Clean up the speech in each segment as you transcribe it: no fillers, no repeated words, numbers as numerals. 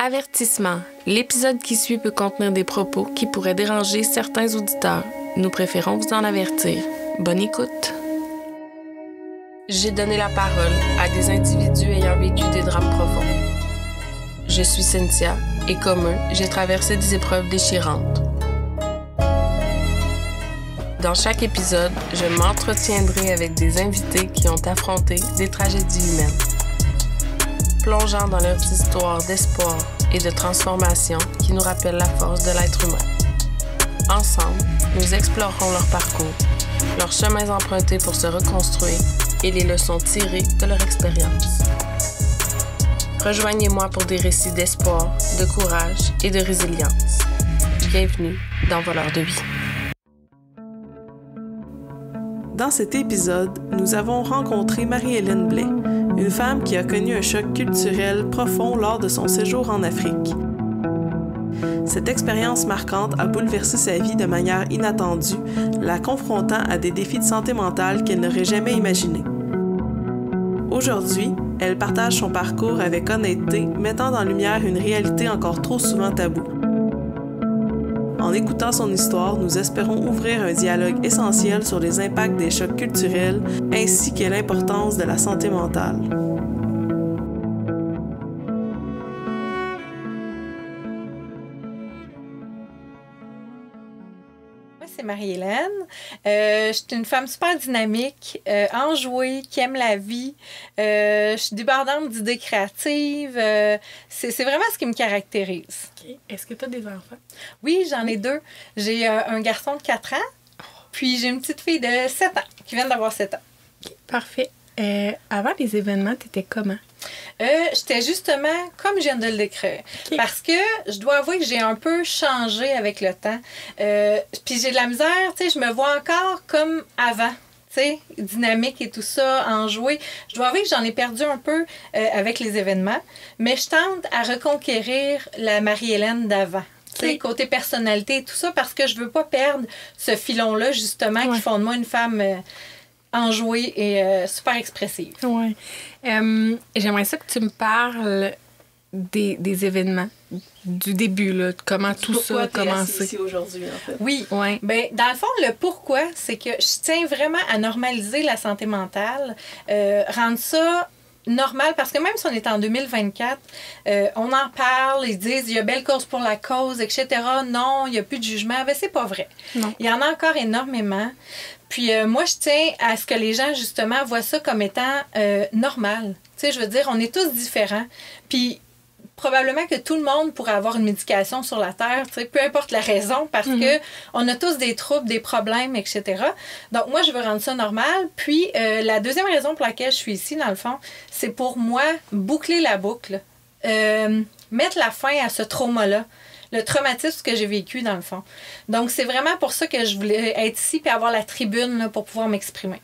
Avertissement. L'épisode qui suit peut contenir des propos qui pourraient déranger certains auditeurs. Nous préférons vous en avertir. Bonne écoute. J'ai donné la parole à des individus ayant vécu des drames profonds. Je suis Cynthia et comme eux, j'ai traversé des épreuves déchirantes. Dans chaque épisode, je m'entretiendrai avec des invités qui ont affronté des tragédies humaines. Plongeant dans leurs histoires d'espoir et de transformation qui nous rappellent la force de l'être humain. Ensemble, nous explorerons leur parcours, leurs chemins empruntés pour se reconstruire et les leçons tirées de leur expérience. Rejoignez-moi pour des récits d'espoir, de courage et de résilience. Bienvenue dans Voleurs de vie. Dans cet épisode, nous avons rencontré Marie-Hélène Blais, une femme qui a connu un choc culturel profond lors de son séjour en Afrique. Cette expérience marquante a bouleversé sa vie de manière inattendue, la confrontant à des défis de santé mentale qu'elle n'aurait jamais imaginés. Aujourd'hui, elle partage son parcours avec honnêteté, mettant en lumière une réalité encore trop souvent taboue. En écoutant son histoire, nous espérons ouvrir un dialogue essentiel sur les impacts des chocs culturels ainsi que l'importance de la santé mentale. Moi, c'est Marie-Hélène. Je suis une femme super dynamique, enjouée, qui aime la vie. Je suis débordante d'idées créatives. C'est vraiment ce qui me caractérise. Okay. Est-ce que tu as des enfants? Oui, j'en ai 2. J'ai un garçon de 4 ans, puis j'ai une petite fille de 7 ans, qui vient d'avoir 7 ans. Okay. Parfait. Avant les événements, tu étais comment? J'étais justement comme je viens de le décrire. Okay. Parce que je dois avouer que j'ai un peu changé avec le temps. Puis j'ai de la misère, tu sais, je me vois encore comme avant. Tu sais, dynamique et tout ça, enjouée. Je dois avouer que j'en ai perdu un peu avec les événements, mais je tente à reconquérir la Marie-Hélène d'avant. Tu sais, côté personnalité et tout ça, parce que je veux pas perdre ce filon-là, justement, qui font de moi une femme enjouée et super expressive. Oui. J'aimerais ça que tu me parles des événements, du début, là, de comment tout ça a commencé. Ici aujourd'hui, en fait. Oui. Ouais. Ben, dans le fond, le pourquoi, c'est que je tiens vraiment à normaliser la santé mentale, rendre ça normal, parce que même si on est en 2024, on en parle, ils disent il y a belle cause pour la cause, etc. Non, il n'y a plus de jugement. Ben, c'est pas vrai. Non. Il y en a encore énormément. Puis moi, je tiens à ce que les gens, justement, voient ça comme étant normal. Tu sais, je veux dire, on est tous différents. Puis probablement que tout le monde pourrait avoir une médication sur la Terre, tu sais, peu importe la raison, parce que on a tous des troubles, des problèmes, etc. Donc, moi, je veux rendre ça normal. Puis, la deuxième raison pour laquelle je suis ici, dans le fond, c'est pour moi boucler la boucle, mettre la fin à ce trauma-là. Le traumatisme que j'ai vécu, dans le fond. Donc, c'est vraiment pour ça que je voulais être ici et avoir la tribune là, pour pouvoir m'exprimer.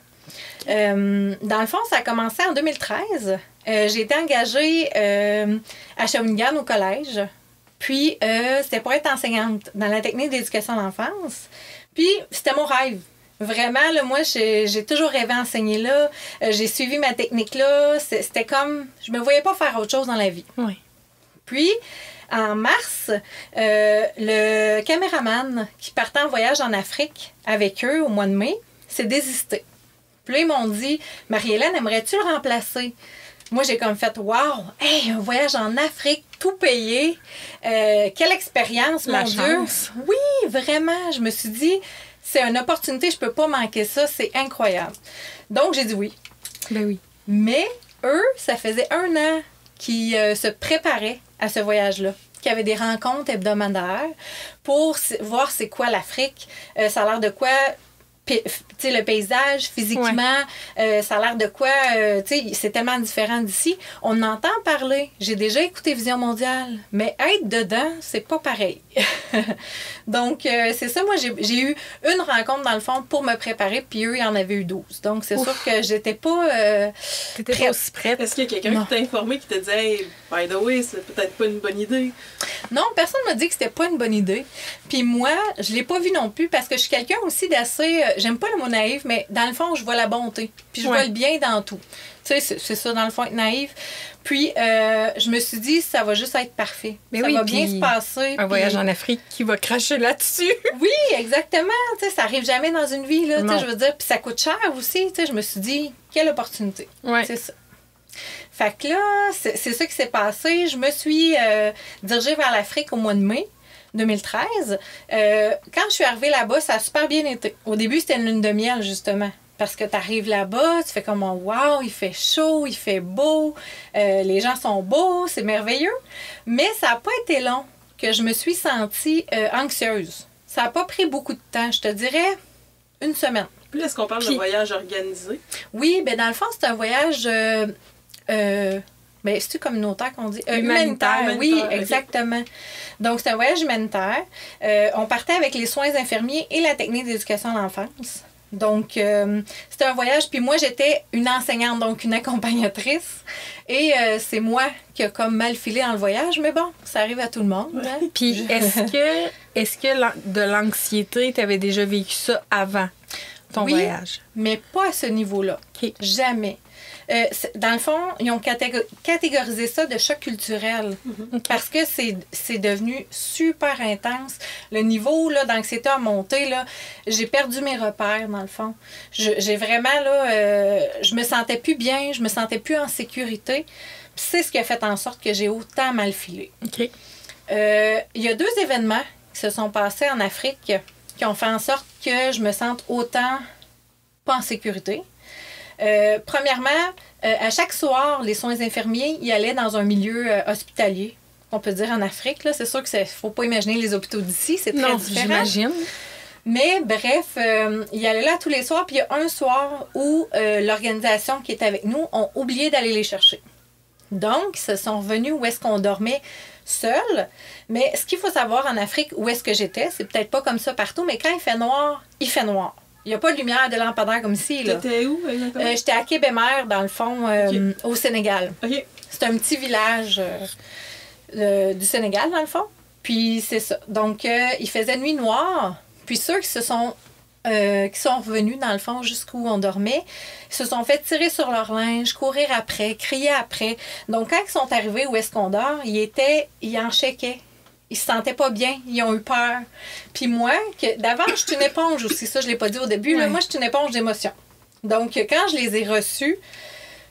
Dans le fond, ça a commencé en 2013. J'ai été engagée à Shawinigan au collège. Puis, c'était pour être enseignante dans la technique d'éducation à l'enfance. Puis, c'était mon rêve. Vraiment, là, moi, j'ai toujours rêvé d'enseigner là. J'ai suivi ma technique là. C'était comme... Je me voyais pas faire autre chose dans la vie. Oui. Puis... En mars, le caméraman qui partait en voyage en Afrique avec eux au mois de mai s'est désisté. Puis là, ils m'ont dit « Marie-Hélène, aimerais-tu le remplacer? » Moi, j'ai comme fait « Wow! Hey, un voyage en Afrique, tout payé! Quelle expérience, mon Dieu! » Oui, vraiment! Je me suis dit « C'est une opportunité, je peux pas manquer ça, c'est incroyable. » Donc, j'ai dit oui. Ben oui. Mais eux, ça faisait 1 an qu'ils se préparaient à ce voyage-là, qui avait des rencontres hebdomadaires pour voir c'est quoi l'Afrique, ça a l'air de quoi, tu sais, le paysage, physiquement, ça a l'air de quoi, tu sais, c'est tellement différent d'ici. On entend parler. J'ai déjà écouté Vision mondiale, mais être dedans, c'est pas pareil. Donc, c'est ça. Moi, j'ai eu une rencontre, dans le fond, pour me préparer, puis eux, ils en avaient eu 12. Donc, c'est sûr que j'étais pas T'étais pas aussi prête. Est-ce qu'il y a quelqu'un qui t'a informé, qui te dit « Hey, by the way, c'est peut-être pas une bonne idée? » Non, personne m'a dit que c'était pas une bonne idée. Puis moi, je l'ai pas vu non plus, parce que je suis quelqu'un aussi d'assez... j'aime pas le mot naïf, mais dans le fond, je vois la bonté. Puis je vois le bien dans tout. Tu Tu sais, c'est ça, dans le fond, être naïve. Puis, je me suis dit, ça va juste être parfait. Mais ça va bien se passer. Un voyage en Afrique qui va cracher là-dessus. Oui, exactement. Tu sais, ça arrive jamais dans une vie, là. Tu sais, je veux dire, puis ça coûte cher aussi. Tu sais, je me suis dit, quelle opportunité. Ouais. C'est ça. Fait que là, c'est ça qui s'est passé. Je me suis dirigée vers l'Afrique au mois de mai 2013. Quand je suis arrivée là-bas, ça a super bien été. Au début, c'était une lune de miel, justement. Parce que tu arrives là-bas, tu fais comme « wow, il fait chaud, il fait beau, les gens sont beaux, c'est merveilleux ». Mais ça n'a pas été long que je me suis sentie anxieuse. Ça n'a pas pris beaucoup de temps, je te dirais 1 semaine. Puis est-ce qu'on parle de voyage organisé? Oui, bien dans le fond, c'est un voyage... c'est-tu communautaire qu'on dit? Humanitaire. Oui, exactement. Donc, c'est un voyage humanitaire. On partait avec les soins infirmiers et la technique d'éducation à l'enfance. Donc, c'était un voyage. Puis moi, j'étais une enseignante, donc une accompagnatrice. Et c'est moi qui a comme mal filé dans le voyage. Mais bon, ça arrive à tout le monde. Hein? Puis, est-ce que de l'anxiété, tu avais déjà vécu ça avant ton voyage? Mais pas à ce niveau-là. Okay. Jamais. Dans le fond, ils ont catégorisé ça de choc culturel parce que c'est devenu super intense. Le niveau là, d'anxiété a monté. Là, j'ai perdu mes repères, dans le fond. J'ai vraiment, là, je me sentais plus bien, je me sentais plus en sécurité. Puis c'est ce qui a fait en sorte que j'ai autant mal filé. Okay. Il y a 2 événements qui se sont passés en Afrique qui ont fait en sorte que je me sente autant pas en sécurité. Premièrement, à chaque soir, les soins infirmiers y allaient dans un milieu hospitalier, on peut dire en Afrique. Là. C'est sûr qu'il ne faut pas imaginer les hôpitaux d'ici, c'est très différent. J'imagine. Mais bref, y allaient là tous les soirs, puis il y a un soir où l'organisation qui était avec nous ont oublié d'aller les chercher. Donc, ils se sont revenus où est-ce qu'on dormait seul. Mais ce qu'il faut savoir en Afrique, où est-ce que j'étais, c'est peut-être pas comme ça partout, mais quand il fait noir, il fait noir. Il n'y a pas de lumière de lampadaire comme ici. T'étais où exactement? J'étais à Kébémer, dans le fond, au Sénégal. Okay. C'est un petit village du Sénégal, dans le fond. Puis c'est ça. Donc, il faisait nuit noire. Puis ceux qui sont revenus, dans le fond, jusqu'où on dormait, ils se sont fait tirer sur leur linge, courir après, crier après. Donc, quand ils sont arrivés où est-ce qu'on dort, ils en checkaient. Ils se sentaient pas bien, ils ont eu peur. Puis moi, d'avant, je suis une éponge aussi. Ça, je l'ai pas dit au début. Ouais. Là, moi, je suis une éponge d'émotions. Donc, quand je les ai reçus,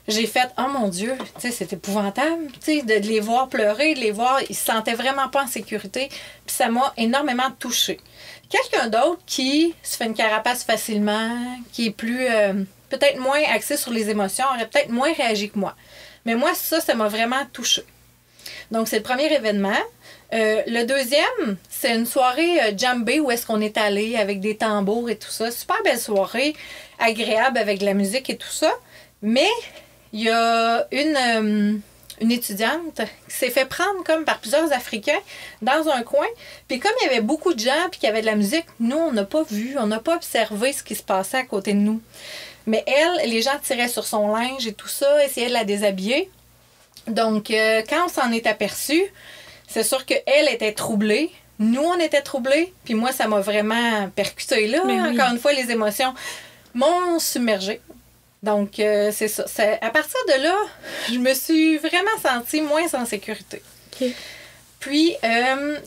j'ai fait « Oh mon Dieu! » Tu sais, c'est épouvantable. Tu sais, de les voir pleurer, de les voir, ils se sentaient vraiment pas en sécurité. Puis ça m'a énormément touchée. Quelqu'un d'autre qui se fait une carapace facilement, qui est plus... peut-être moins axé sur les émotions, aurait peut-être moins réagi que moi. Mais moi, ça m'a vraiment touchée. Donc, c'est le premier événement. Le deuxième, c'est une soirée djembé où est-ce qu'on est allé avec des tambours et tout ça. Super belle soirée, agréable avec de la musique et tout ça. Mais il y a une étudiante qui s'est fait prendre comme par plusieurs Africains dans un coin. Puis comme il y avait beaucoup de gens puis qu'il y avait de la musique, nous, on n'a pas vu, on n'a pas observé ce qui se passait à côté de nous. Mais elle, les gens tiraient sur son linge et tout ça, essayaient de la déshabiller. Donc, quand on s'en est aperçu, c'est sûr qu'elle était troublée. Nous, on était troublés. Puis moi, ça m'a vraiment percuté là. Oui. Encore une fois, les émotions m'ont submergée. Donc, c'est ça. À partir de là, je me suis vraiment sentie moins en sécurité. Okay. Puis,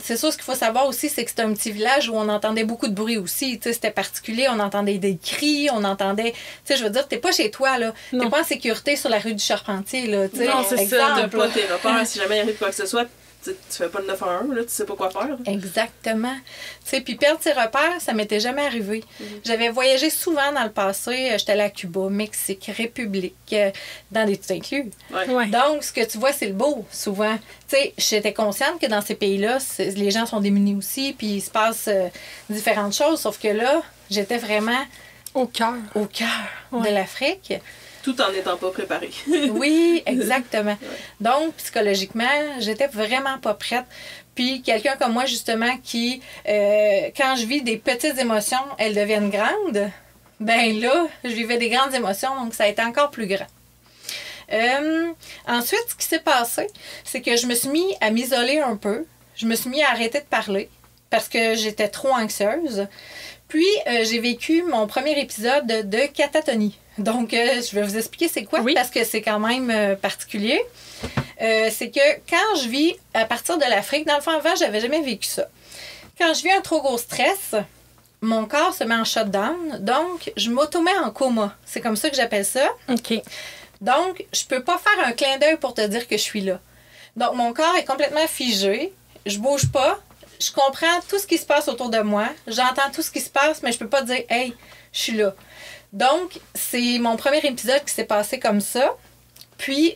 c'est sûr, ce qu'il faut savoir aussi, c'est que c'est un petit village où on entendait beaucoup de bruit aussi. Tu sais, c'était particulier. On entendait des cris, on entendait... Tu sais, je veux dire, t'es pas chez toi, là. Non. T'es pas en sécurité sur la rue du Charpentier, là. Tu sais, Non, c'est ça. T'as exemple, pas tes repères. Si jamais il arrive quoi que ce soit, tu fais pas le 911, là, tu sais pas quoi faire. Exactement. Tu sais, puis perdre ses repères, ça m'était jamais arrivé. J'avais voyagé souvent dans le passé. J'étais allée à Cuba, Mexique, République, dans des tout inclus. Ouais. Donc, ce que tu vois, c'est le beau, souvent. Tu sais, j'étais consciente que dans ces pays-là, les gens sont démunis aussi, puis il se passe différentes choses. Sauf que là, j'étais vraiment Au cœur. de l'Afrique. Tout en n'étant pas préparé. Oui, exactement. Donc, psychologiquement, j'étais vraiment pas prête. Puis, quelqu'un comme moi, justement, qui, quand je vis des petites émotions, elles deviennent grandes, ben là, je vivais des grandes émotions, donc ça a été encore plus grand. Ensuite, ce qui s'est passé, c'est que je me suis mis à m'isoler un peu. Je me suis mis à arrêter de parler parce que j'étais trop anxieuse. Puis, j'ai vécu mon premier épisode de catatonie. Donc, je vais vous expliquer c'est quoi, Oui. parce que c'est quand même particulier. C'est que quand je vis à partir de l'Afrique, dans le fond, avant, j'avais jamais vécu ça. Quand je vis un trop gros stress, mon corps se met en shutdown, donc je m'auto-mets en coma. C'est comme ça que j'appelle ça. OK. Donc, je peux pas faire un clin d'œil pour te dire que je suis là. Donc, mon corps est complètement figé. Je bouge pas. Je comprends tout ce qui se passe autour de moi. J'entends tout ce qui se passe, mais je peux pas dire « Hey, je suis là ». Donc, c'est mon premier épisode qui s'est passé comme ça. Puis,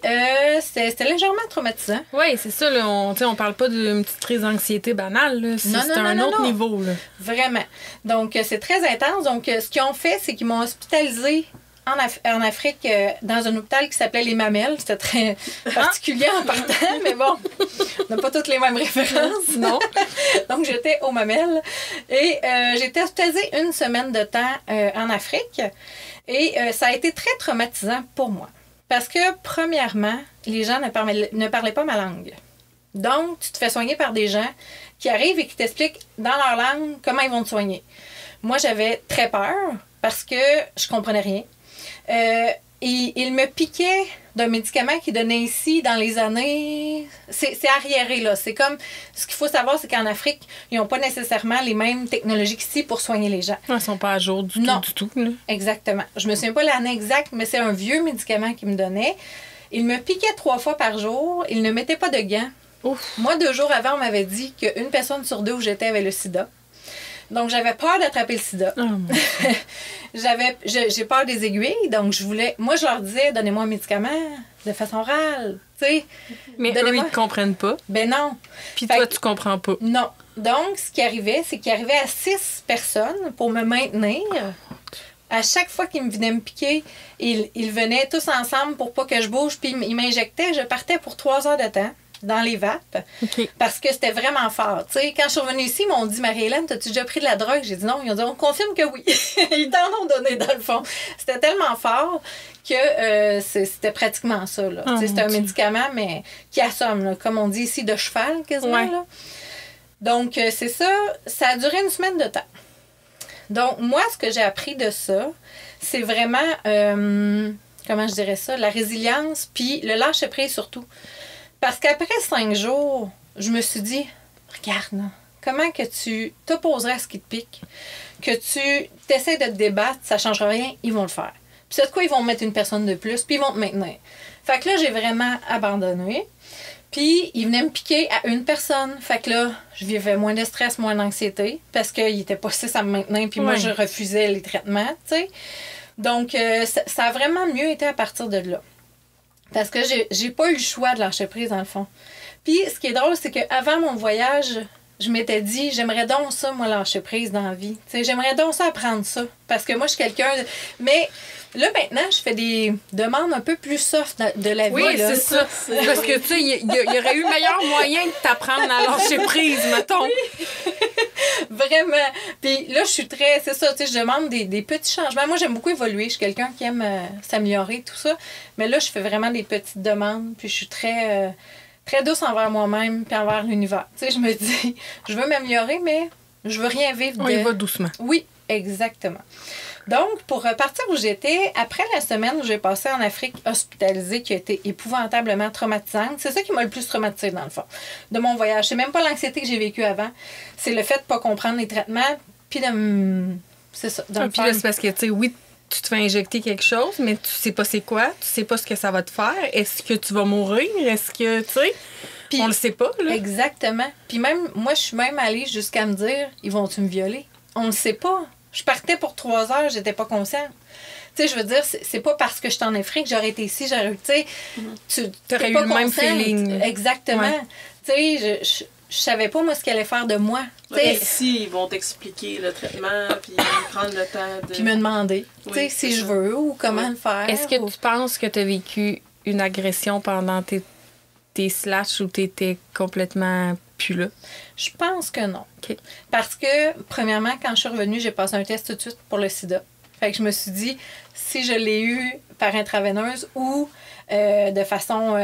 c'était légèrement traumatisant. Oui, c'est ça. Là, on parle pas d'une petite crise d'anxiété banale. Là. C'est un autre niveau. Là. Vraiment. Donc, c'est très intense. Donc, ce qu'ils ont fait, c'est qu'ils m'ont hospitalisée en Afrique dans un hôpital qui s'appelait Les Mamelles. C'était très particulier en partant, mais bon, on n'a pas toutes les mêmes références. Non. Donc, j'étais aux Mamelles. Et j'ai été hospitalisée une semaine de temps en Afrique. Et ça a été très traumatisant pour moi. Parce que, premièrement, les gens ne parlaient pas ma langue. Donc, tu te fais soigner par des gens qui arrivent et qui t'expliquent dans leur langue comment ils vont te soigner. Moi, j'avais très peur parce que je comprenais rien. Il me piquait d'un médicament qu'ils donnaient ici dans les années... C'est arriéré, là. C'est comme... Ce qu'il faut savoir, c'est qu'en Afrique, ils n'ont pas nécessairement les mêmes technologies qu'ici pour soigner les gens. Ils sont pas à jour du tout. Là. Exactement. Je me souviens pas l'année exacte, mais c'est un vieux médicament qu'ils me donnaient. Il me piquait 3 fois par jour. Il ne mettait pas de gants. Ouf. Moi, 2 jours avant, on m'avait dit qu'une personne sur 2 où j'étais avait le sida. Donc, j'avais peur d'attraper le sida. Oh, j'ai peur des aiguilles, donc moi, je leur disais, donnez-moi un médicament de façon orale, tu sais. mais eux, ils ne comprennent pas. Ben non. Puis toi, tu comprends pas. Non. Donc, ce qui arrivait, c'est qu'il arrivait à 6 personnes pour me maintenir. À chaque fois qu'ils venaient me piquer, ils venaient tous ensemble pour pas que je bouge, puis ils m'injectaient. Je partais pour 3 heures de temps dans les vapes, Okay. parce que c'était vraiment fort. Tu sais, quand je suis revenue ici, ils m'ont dit « Marie-Hélène, t'as-tu déjà pris de la drogue? » J'ai dit non. Ils ont dit « On confirme que oui. » Ils t'en ont donné, dans le fond. C'était tellement fort que c'était pratiquement ça. Là. Oh, c'était un médicament, mais qui assomme, là, comme on dit ici, de cheval, quasiment. Ouais. Là. Donc, c'est ça. Ça a duré 1 semaine de temps. Donc, moi, ce que j'ai appris de ça, c'est vraiment, comment je dirais ça, la résilience, puis le lâcher-prise surtout. Parce qu'après 5 jours, je me suis dit, regarde, là, comment que tu t'opposerais à ce qui te pique, que tu t'essaies de te débattre, ça ne changera rien, ils vont le faire. Puis c'est de quoi ils vont mettre une personne de plus, puis ils vont te maintenir. Fait que là, j'ai vraiment abandonné. Puis, ils venaient me piquer à une personne. Fait que là, je vivais moins de stress, moins d'anxiété, parce qu'ils n'étaient pas 6 à me maintenir, puis moi, je refusais les traitements, tu sais. Donc, ça a vraiment mieux été à partir de là. Parce que j'ai pas eu le choix de lâcher prise, dans le fond. Puis, ce qui est drôle, c'est qu'avant mon voyage, je m'étais dit, j'aimerais donc ça, moi, lâcher prise dans la vie. Tu sais, j'aimerais donc ça apprendre ça. Parce que moi, je suis quelqu'un... Mais là, maintenant, je fais des demandes un peu plus soft de la vie. Oui, là. c'est ça. Parce que, tu sais, il y aurait eu meilleur moyen de t'apprendre à lâcher prise, mettons. Vraiment. Puis là, je suis très... C'est ça, tu sais, je demande des petits changements. Moi, j'aime beaucoup évoluer. Je suis quelqu'un qui aime s'améliorer, tout ça. Mais là, je fais vraiment des petites demandes. Puis je suis très... très douce envers moi-même puis envers l'univers. Tu sais, je me dis, je veux m'améliorer, mais je veux rien vivre de... On y va doucement. Oui, exactement. Donc, pour repartir où j'étais, après la semaine où j'ai passé en Afrique hospitalisée, qui a été épouvantablement traumatisante, c'est ça qui m'a le plus traumatisée, dans le fond, de mon voyage. C'est même pas l'anxiété que j'ai vécue avant, c'est le fait de pas comprendre les traitements, puis de me... C'est ça. Puis là, c'est parce que, tu sais, oui, tu te fais injecter quelque chose, mais tu sais pas c'est quoi, tu sais pas ce que ça va te faire. Est-ce que tu vas mourir? Est-ce que, tu sais, puis, on le sait pas, là. Exactement. Puis même, moi, je suis même allée jusqu'à me dire, ils vont-tu me violer? On le sait pas. Je partais pour 3 heures, j'étais pas consciente. Tu sais, je veux dire, c'est pas parce que je suis en Afrique que j'aurais été ici, j'aurais eu, tu sais, tu aurais eu pas le même consciente. feeling. Exactement. Ouais. Tu sais, je savais pas, moi, ce qu'elle allait faire de moi. Ici, ils vont t'expliquer le traitement, puis prendre le temps de... Puis me demander, Oui, tu sais, c'est si je ça. veux ou comment le faire. Est-ce que tu penses que tu as vécu une agression pendant tes slashs où tu étais complètement plus là? Je pense que non. OK. Parce que, premièrement, quand je suis revenue, j'ai passé un test tout de suite pour le sida. Fait que je me suis dit, si je l'ai eu par intraveineuse ou de façon,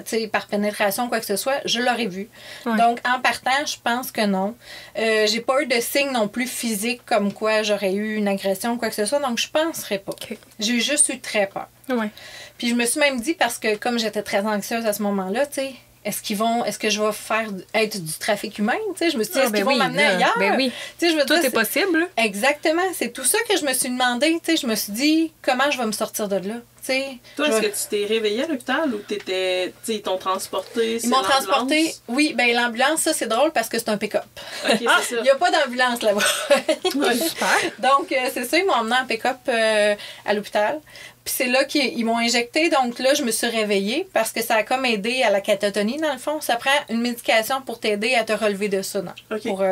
tu sais, par pénétration, quoi que ce soit, je l'aurais vu. Ouais. Donc, en partant, je pense que non. J'ai pas eu de signe non plus physique comme quoi j'aurais eu une agression ou quoi que ce soit, donc je penserais pas. OK. J'ai juste eu très peur. Ouais. Puis je me suis même dit, parce que comme j'étais très anxieuse à ce moment-là, tu sais, est-ce que je vais être du trafic humain? Tu sais, je me suis dit, est-ce qu'ils vont m'amener ailleurs? Ben oui. Tu sais, je veux Tout dire, est possible. Exactement. C'est tout ça que je me suis demandé. Tu sais, je me suis dit, comment je vais me sortir de là? Tu sais, Toi, est-ce que tu t'es réveillée à l'hôpital ou t'étais, tu sais, ils t'ont transporté? Ils m'ont transporté. Oui, ben l'ambulance, ça, c'est drôle parce que c'est un pick-up. OK, c'est ça. Il n'y a pas d'ambulance là-bas. Ouais. Super. Donc, c'est ça, ils m'ont emmené en pick-up à l'hôpital. Puis c'est là qu'ils m'ont injecté. Donc là, je me suis réveillée parce que ça a comme aidé à la catatonie, dans le fond. Ça prend une médication pour t'aider à te relever de ça, OK. pour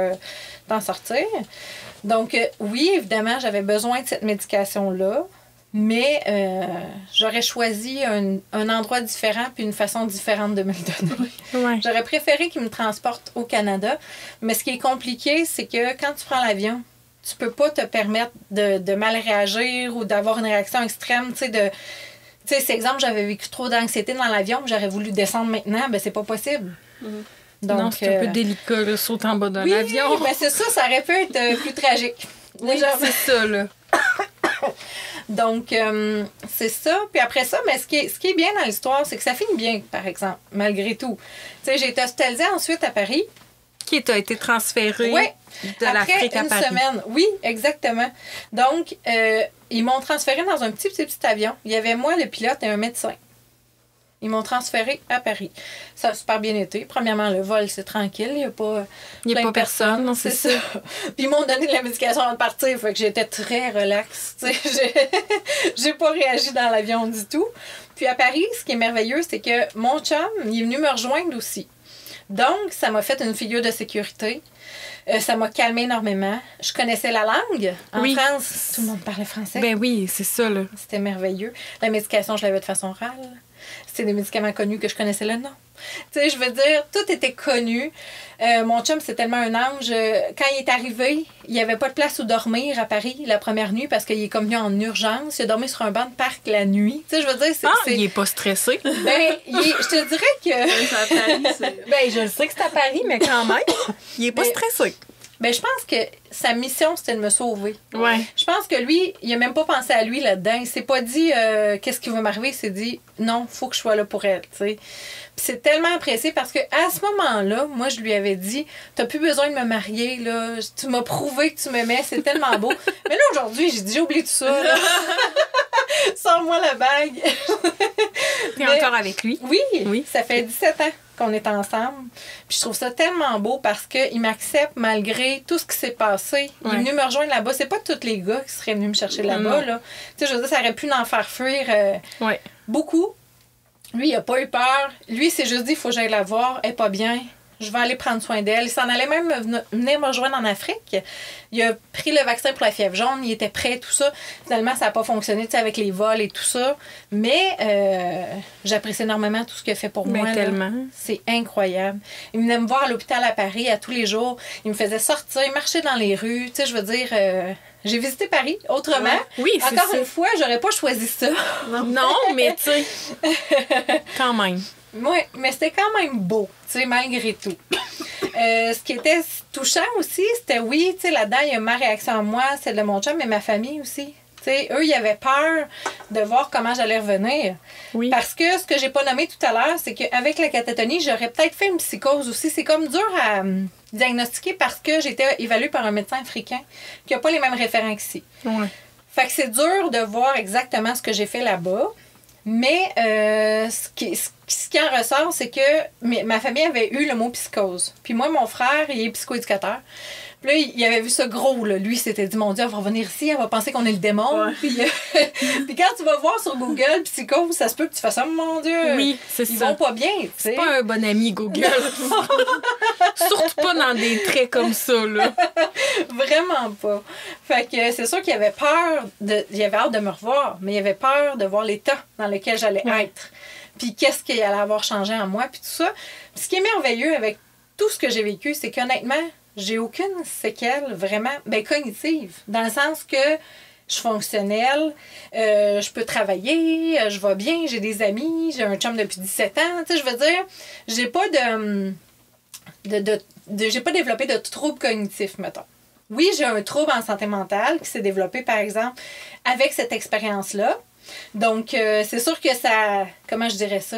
t'en sortir. Donc, oui, évidemment, j'avais besoin de cette médication-là. Mais j'aurais choisi un endroit différent puis une façon différente de me le donner. Ouais. J'aurais préféré qu'ils me transportent au Canada. Mais ce qui est compliqué, c'est que quand tu prends l'avion, tu peux pas te permettre de mal réagir ou d'avoir une réaction extrême. Tu sais, c'est exemple, j'avais vécu trop d'anxiété dans l'avion, j'aurais voulu descendre maintenant, ben c'est pas possible. Donc, non, c'est un peu délicat, là, sauter en bas d'un oui, avion. ben c'est ça, ça aurait pu être plus tragique. Oui, Déjà. c'est ça, là. Donc, c'est ça. Puis après ça, mais ce qui est bien dans l'histoire, c'est que ça finit bien, par exemple, malgré tout. Tu sais, j'ai été hospitalisée ensuite à Paris. Qui t'a été transféré Oui. de l'Afrique à Après Paris. une semaine. Oui, exactement. Donc, ils m'ont transféré dans un petit avion. Il y avait moi, le pilote, et un médecin. Ils m'ont transféré à Paris. Ça a super bien été. Premièrement, le vol, c'est tranquille. Il n'y a pas Il n'y a plein pas de personne, non, c'est ça. Puis ils m'ont donné de la médication avant de partir. Fait que j'étais très relaxe. Tu sais, j'ai pas réagi dans l'avion du tout. Puis à Paris, ce qui est merveilleux, c'est que mon chum, il est venu me rejoindre aussi. Donc, ça m'a fait une figure de sécurité. Ça m'a calmé énormément. Je connaissais la langue. En Oui. France, tout le monde parlait français. Ben oui, c'est ça, là. C'était merveilleux. La médication, je l'avais de façon orale. C'était des médicaments connus que je connaissais le nom. Tu sais, je veux dire, tout était connu. Mon chum, c'est tellement un ange. Quand il est arrivé, il n'y avait pas de place où dormir à Paris la première nuit parce qu'il est comme venu en urgence. Il a dormi sur un banc de parc la nuit. Tu sais, je veux dire, Il est pas stressé. Ben, je te dirais que... C'est à Paris, c'est... Ben, je le sais que c'est à Paris, mais quand même, il est pas Mais- stressé. Ben, je pense que sa mission, c'était de me sauver. Ouais. Je pense que lui, il a même pas pensé à lui là-dedans. Il s'est pas dit qu'est-ce qui va m'arriver. Il s'est dit non, faut que je sois là pour elle. Tu sais. Puis c'est tellement apprécié parce que à ce moment-là, moi, je lui avais dit t'as plus besoin de me marier. Là. Tu m'as prouvé que tu m'aimais. C'est tellement beau. Mais là, aujourd'hui, j'ai dit j'ai oublié tout ça. Là. Sors-moi la bague. T'es Mais- encore avec lui. Oui, Oui. ça fait 17 ans qu'on est ensemble. Puis je trouve ça tellement beau parce qu'il m'accepte malgré tout ce qui s'est passé. Il est Ouais. venu me rejoindre là-bas. C'est pas tous les gars qui seraient venus me chercher là-bas. Non. Là. Tu sais, je veux dire, ça aurait pu en faire fuir Ouais. beaucoup. Lui, il a pas eu peur. Lui, il s'est juste dit, il faut que j'aille la voir. Elle est pas bien. Je vais aller prendre soin d'elle. Il s'en allait même venir me rejoindre en Afrique. Il a pris le vaccin pour la fièvre jaune. Il était prêt, tout ça. Finalement, ça n'a pas fonctionné, tu sais, avec les vols et tout ça. Mais j'apprécie énormément tout ce qu'il a fait pour Ben, moi. là. tellement. C'est incroyable. Il venait me voir à l'hôpital à Paris à tous les jours. Il me faisait sortir, marcher dans les rues. Tu sais, je veux dire, j'ai visité Paris autrement. Ouais. Oui, c'est Encore ça. une fois, j'aurais pas choisi ça. Non, mais tu sais, quand même. Oui, mais c'était quand même beau, tu sais, malgré tout. Ce qui était touchant aussi, c'était oui, tu sais, là-dedans, il y a ma réaction à moi, celle de mon chum, mais ma famille aussi. Tu sais, eux, ils avaient peur de voir comment j'allais revenir. Oui. Parce que ce que j'ai pas nommé tout à l'heure, c'est qu'avec la catatonie, j'aurais peut-être fait une psychose aussi. C'est comme dur à diagnostiquer parce que j'étais évaluée par un médecin africain qui n'a pas les mêmes référents qu'ici. Ouais. Fait que c'est dur de voir exactement ce que j'ai fait là-bas. Mais ce qui en ressort, c'est que ma famille avait eu le mot psychose. Puis moi, mon frère, il est psychoéducateur. Puis là, il avait vu ça gros, là. Lui, il s'était dit, mon Dieu, elle va revenir ici, elle va penser qu'on est le démon. Ouais. Puis, puis quand tu vas voir sur Google psychose, ça se peut que tu fasses ça, mon Dieu. Oui, c'est Ils ça. vont pas bien, tu sais. C'est pas un bon ami, Google. Surtout pas dans des traits comme ça, là. Vraiment pas. Fait que c'est sûr qu'il avait peur, il avait hâte de me revoir, mais il avait peur de voir l'état dans lequel j'allais être. Puis qu'est-ce qu'il allait avoir changé en moi, puis tout ça. Puis ce qui est merveilleux avec tout ce que j'ai vécu, c'est qu'honnêtement, j'ai aucune séquelle vraiment cognitive. Dans le sens que je suis fonctionnelle, je peux travailler, je vais bien, j'ai des amis, j'ai un chum depuis 17 ans. Tu sais, je veux dire, j'ai pas j'ai pas développé de troubles cognitifs, mettons. Oui, j'ai un trouble en santé mentale qui s'est développé, par exemple, avec cette expérience-là. Donc, c'est sûr que ça... Comment je dirais ça?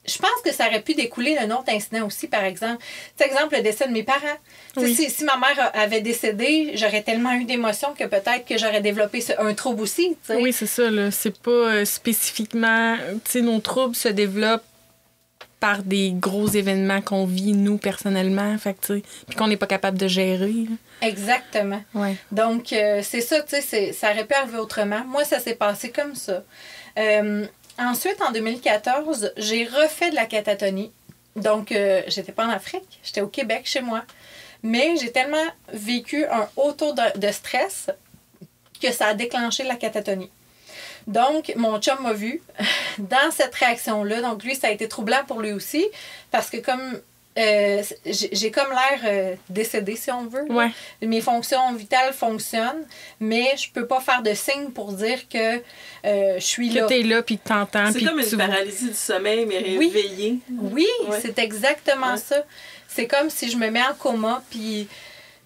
Je pense que ça aurait pu découler d'un autre incident aussi, par exemple. Par exemple, le décès de mes parents. Oui. Si ma mère avait décédé, j'aurais tellement eu d'émotions que peut-être que j'aurais développé un trouble aussi. T'sais. Oui, c'est ça. Là. C'est pas spécifiquement... Tu sais, nos troubles se développent par des gros événements qu'on vit, nous, personnellement, fait que, puis qu'on n'est pas capable de gérer. Là. Exactement. Ouais. Donc, c'est ça, tu sais, ça aurait pu arriver autrement. Moi, ça s'est passé comme ça. Ensuite, en 2014, j'ai refait de la catatonie. Donc, j'étais pas en Afrique, j'étais au Québec, chez moi. Mais j'ai tellement vécu un haut taux de stress que ça a déclenché la catatonie. Donc, mon chum m'a vu dans cette réaction-là. Donc, lui, ça a été troublant pour lui aussi. Parce que comme j'ai comme l'air décédée, si on veut. Ouais. Mes fonctions vitales fonctionnent, mais je peux pas faire de signe pour dire que je suis là. Que t'es là, puis que t'entends. C'est comme une paralysie du sommeil, mais réveillée. Oui, c'est exactement ça. C'est comme si je me mets en coma, puis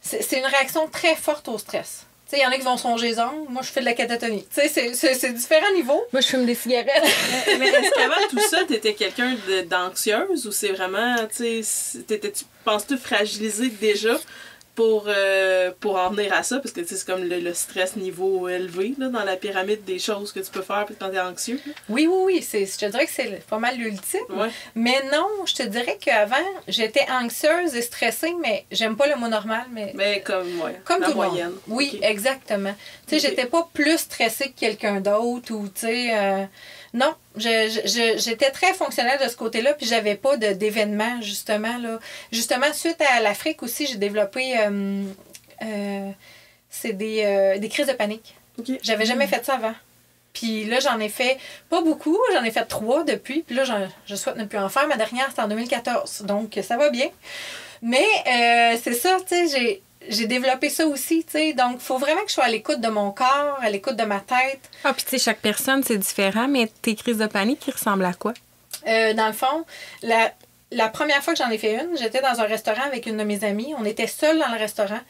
c'est une réaction très forte au stress. Il y en a qui vont songer les ongles. Moi, je fais de la catatonie. C'est différents niveaux. Moi, je fume des cigarettes. Mais est-ce qu'avant tout ça, t'étais quelqu'un d'anxieuse ou c'est vraiment, tu penses-tu fragilisé déjà pour en venir à ça? Parce que c'est comme le stress niveau élevé là, dans la pyramide des choses que tu peux faire quand t'es anxieux. Là. Oui. Je te dirais que c'est pas mal l'ultime. Ouais. Mais non, je te dirais qu'avant, j'étais anxieuse et stressée, mais j'aime pas le mot normal. Mais comme la moyenne. Oui, okay. Exactement. Tu sais, j'étais pas plus stressée que quelqu'un d'autre ou, tu sais... Non, j'étais très fonctionnelle de ce côté-là, puis j'avais pas d'événements, justement. Là. Justement, suite à l'Afrique aussi, j'ai développé c'est des crises de panique. Okay. J'avais jamais fait ça avant. Puis là, j'en ai fait pas beaucoup, j'en ai fait 3 depuis, puis là, je souhaite ne plus en faire. Ma dernière, c'était en 2014, donc ça va bien. Mais c'est ça, tu sais, j'ai développé ça aussi, tu sais. Donc, il faut vraiment que je sois à l'écoute de mon corps, à l'écoute de ma tête. Ah, puis tu sais, chaque personne, c'est différent, mais tes crises de panique, ils ressemblent à quoi? Dans le fond, la première fois que j'en ai fait une, j'étais dans un restaurant avec une de mes amies. On était seuls dans le restaurant.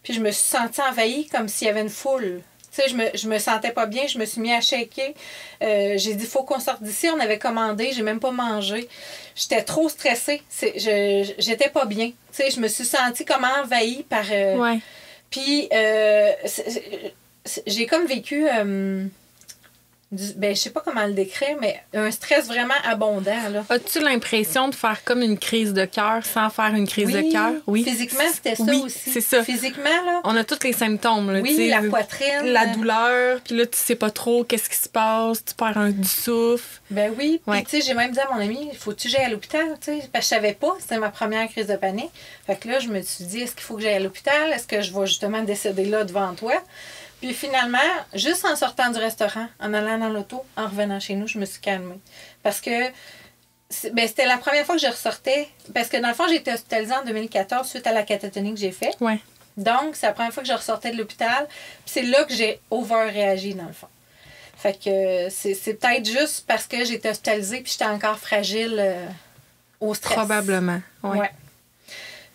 Puis je me suis sentie envahie comme s'il y avait une foule. Tu sais, je me sentais pas bien. Je me suis mis à shaker. J'ai dit, il faut qu'on sorte d'ici. On avait commandé. J'ai même pas mangé. J'étais trop stressée. J'étais pas bien. Tu sais, je me suis sentie comme envahie par... Ouais. Puis, j'ai comme vécu... je sais pas comment le décrire, mais un stress vraiment abondant. Là. As-tu l'impression de faire comme une crise de cœur sans faire une crise de cœur? Oui. Physiquement, c'était ça aussi. C'est ça. Physiquement, là. On a tous les symptômes. Là, oui, la poitrine. La douleur, puis là, tu sais pas trop qu'est-ce qui se passe, tu perds du souffle. Ben oui. Puis, tu sais, j'ai même dit à mon ami, faut-tu que j'aille à l'hôpital? Tu sais, parce que je savais pas, c'était ma première crise de panique. Fait que là, je me suis dit, est-ce qu'il faut que j'aille à l'hôpital? Est-ce que je vais justement décéder là devant toi? Puis finalement, juste en sortant du restaurant, en allant dans l'auto, en revenant chez nous, je me suis calmée. Parce que c'était la première fois que je ressortais. Parce que dans le fond, j'ai été hospitalisée en 2014 suite à la catatonie que j'ai faite. Ouais. Donc, c'est la première fois que je ressortais de l'hôpital. Puis c'est là que j'ai over-réagi, dans le fond. Fait que c'est peut-être juste parce que j'étais hospitalisée puis j'étais encore fragile au stress. Probablement, ouais.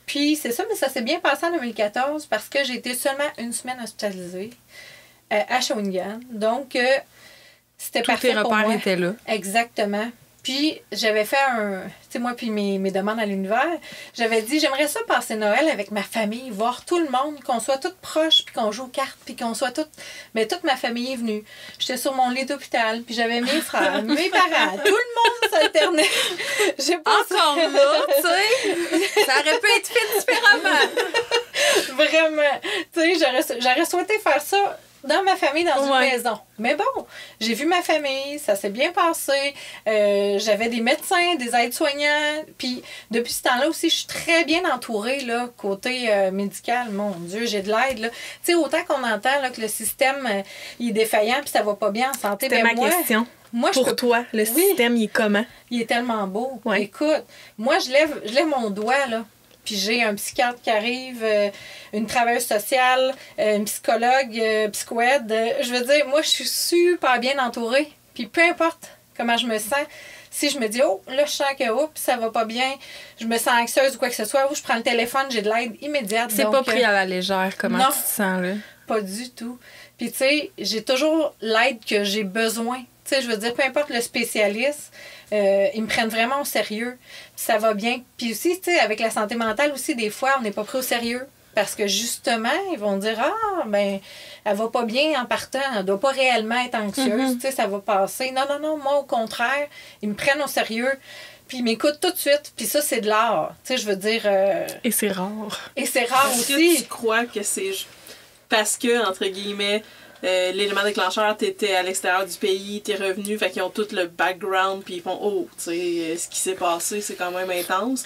Puis c'est ça, mais ça s'est bien passé en 2014 parce que j'ai été seulement 1 semaine hospitalisée à Shawinigan. Donc, c'était parfait pour moi. Tous tes repères étaient là. Exactement. Puis, j'avais fait tu sais, moi, puis mes demandes à l'univers, j'avais dit, j'aimerais ça passer Noël avec ma famille, voir tout le monde, qu'on soit toutes proches, puis qu'on joue aux cartes, puis qu'on soit toutes... Mais toute ma famille est venue. J'étais sur mon lit d'hôpital, puis j'avais mes frères, mes parents, tout le monde s'alternait. Encore là, tu sais, ça aurait pu être fait différemment. Vraiment. Tu sais, j'aurais souhaité faire ça dans ma famille, dans une maison. Mais bon, j'ai vu ma famille, ça s'est bien passé. J'avais des médecins, des aides-soignants. Puis depuis ce temps-là aussi, je suis très bien entourée, là, côté médical. Mon Dieu, j'ai de l'aide. Tu sais, autant qu'on entend là, que le système il est défaillant puis ça va pas bien en santé. C'était ma question. Moi, pour toi, le système, il est comment? Il est tellement beau. Ouais. Écoute, moi, je lève mon doigt, là. puis j'ai un psychiatre qui arrive, une travailleuse sociale, une psychologue, psychoède. Je veux dire, moi, je suis super bien entourée. Puis peu importe comment je me sens, si je me dis, oh, là, je sens que ça va pas bien, je me sens anxieuse ou quoi que ce soit, ou je prends le téléphone, j'ai de l'aide immédiate. C'est pas pris à la légère, comment tu te sens, là? Pas du tout. Puis, tu sais, j'ai toujours l'aide que j'ai besoin. Tu sais, je veux dire, peu importe le spécialiste, ils me prennent vraiment au sérieux. Puis ça va bien. Puis aussi, tu sais, avec la santé mentale aussi, des fois, on n'est pas pris au sérieux. Parce que justement, ils vont dire, ah, ben, elle va pas bien en partant, elle doit pas réellement être anxieuse, tu sais, ça va passer. Non, non, non, moi, au contraire, ils me prennent au sérieux, puis ils m'écoutent tout de suite, puis ça, c'est de l'art, tu sais, je veux dire... Et c'est rare. Et c'est rare Est-ce aussi. que tu crois que c'est parce que, entre guillemets, l'élément déclencheur, t'étais à l'extérieur du pays, t'es revenu, fait qu'ils ont tout le background, puis ils font, oh, tu sais, ce qui s'est passé, c'est quand même intense.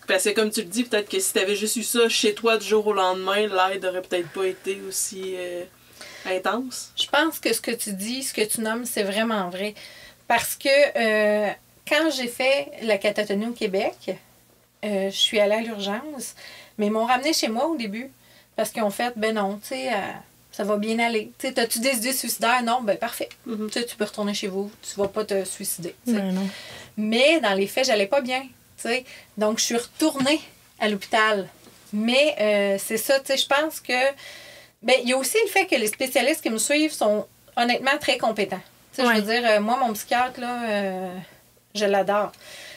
Parce que comme tu le dis, peut-être que si t'avais juste eu ça chez toi du jour au lendemain, l'aide aurait peut-être pas été aussi intense. Je pense que ce que tu dis, ce que tu nommes, c'est vraiment vrai. Parce que quand j'ai fait la catatonie au Québec, je suis allée à l'urgence, mais ils m'ont ramenée chez moi au début. Parce qu'ils ont fait, ben non, tu sais, ça va bien aller. Tu sais, t'as-tu des idées suicidaires? Non, ben parfait. Tu sais, tu peux retourner chez vous, tu vas pas te suicider. Ben non. Mais dans les faits, j'allais pas bien. T'sais. Donc, je suis retournée à l'hôpital. Mais c'est ça, tu sais, je pense que... Ben, il y a aussi le fait que les spécialistes qui me suivent sont honnêtement très compétents. Tu sais, je veux dire, moi, mon psychiatre, là, je l'adore.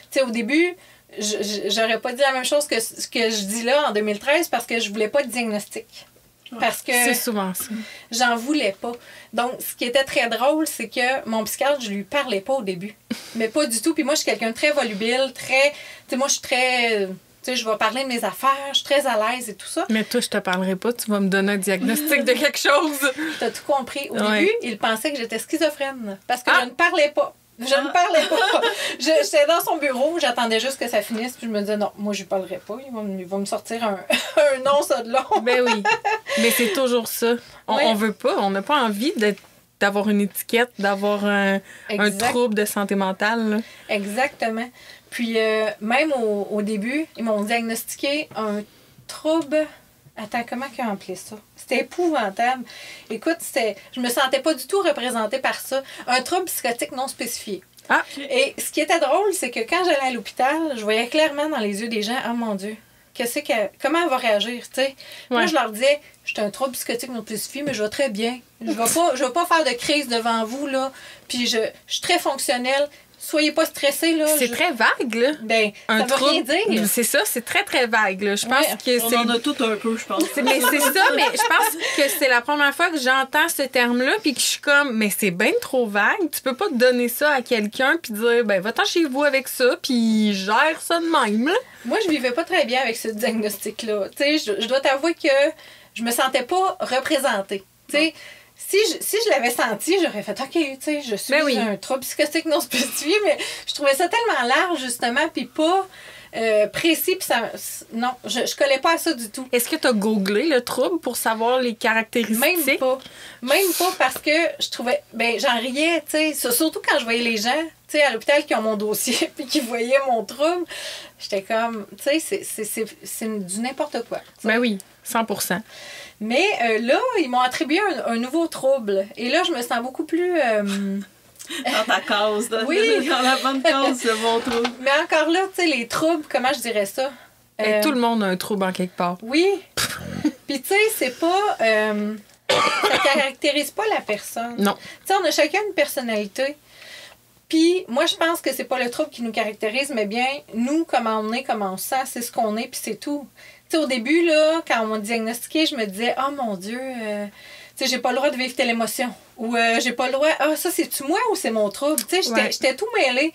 Tu sais, au début, j'aurais pas dit la même chose que ce que je dis là en 2013 parce que je voulais pas de diagnostic. Parce que c'est souvent ça. J'en voulais pas. Donc, ce qui était très drôle, c'est que mon psychiatre, je lui parlais pas au début. Mais pas du tout. Puis moi, je suis quelqu'un de très volubile, très... Tu sais, moi, je suis très... Tu sais, je vais parler de mes affaires, je suis très à l'aise et tout ça. Mais toi, je te parlerai pas, tu vas me donner un diagnostic de quelque chose. T'as tout compris. Au début, il pensait que j'étais schizophrène parce que je ne parlais pas. Je ne parlais pas. J'étais dans son bureau, j'attendais juste que ça finisse, puis je me disais, non, moi, je ne parlerai pas. Il va me sortir un nom, ça de long. Ben oui. Mais c'est toujours ça. On veut pas, on n'a pas envie d'avoir une étiquette, d'avoir un trouble de santé mentale. Là. Exactement. Puis, même au début, ils m'ont diagnostiqué un trouble. Attends, comment ils ont appelé ça? C'était épouvantable. Écoute, je me sentais pas du tout représentée par ça. Un trouble psychotique non spécifié. Ah. Et ce qui était drôle, c'est que quand j'allais à l'hôpital, je voyais clairement dans les yeux des gens, oh mon Dieu, comment elle va réagir, tu sais? Moi, je leur disais, j'ai un trouble psychotique non spécifié, mais je vais très bien. Je vais pas faire de crise devant vous, là. Puis je suis très fonctionnelle. Soyez pas stressés, là. C'est très vague, là. Ben, un ça veut rien dire. C'est ça, c'est très, très vague, là. Je pense que on en a tout un peu, je pense. Mais c'est ça, mais je pense que c'est la première fois que j'entends ce terme-là, puis que je suis comme, mais c'est bien trop vague. Tu peux pas te donner ça à quelqu'un, puis dire, ben, va-t'en chez vous avec ça, puis gère ça de même, là. Moi, je vivais pas très bien avec ce diagnostic-là. Tu sais, je dois t'avouer que je me sentais pas représentée. Tu sais, si je l'avais senti, j'aurais fait, OK, tu sais, je suis un trouble psychotique non spécifié, mais je trouvais ça tellement large, justement, puis pas précis, puis ça... Non, je collais pas à ça du tout. Est-ce que tu as googlé le trouble pour savoir les caractéristiques? Même pas. Même pas parce que je trouvais... Ben, j'en riais, tu sais, surtout quand je voyais les gens, tu sais, à l'hôpital qui ont mon dossier, puis qui voyaient mon trouble, j'étais comme, tu sais, c'est du n'importe quoi. T'sais. Ben oui, 100%. Mais là, ils m'ont attribué un nouveau trouble. Et là, je me sens beaucoup plus... Dans ta case, dans la bonne case, c'est bon trouble. Mais encore là, tu sais, les troubles, comment je dirais ça? Tout le monde a un trouble en quelque part. Oui. Puis tu sais, c'est pas... ça caractérise pas la personne. Non. Tu sais, on a chacun une personnalité. Puis moi, je pense que c'est pas le trouble qui nous caractérise, mais bien, nous, comment on est, comment on se sent, c'est ce qu'on est, puis c'est tout. Tu sais, au début, là, quand on m'a diagnostiqué, je me disais, oh mon Dieu, tu sais, j'ai pas le droit de vivre telle émotion. Ou j'ai pas le droit, ça, c'est-tu moi ou c'est mon trouble? Tu sais, j'étais tout mêlée.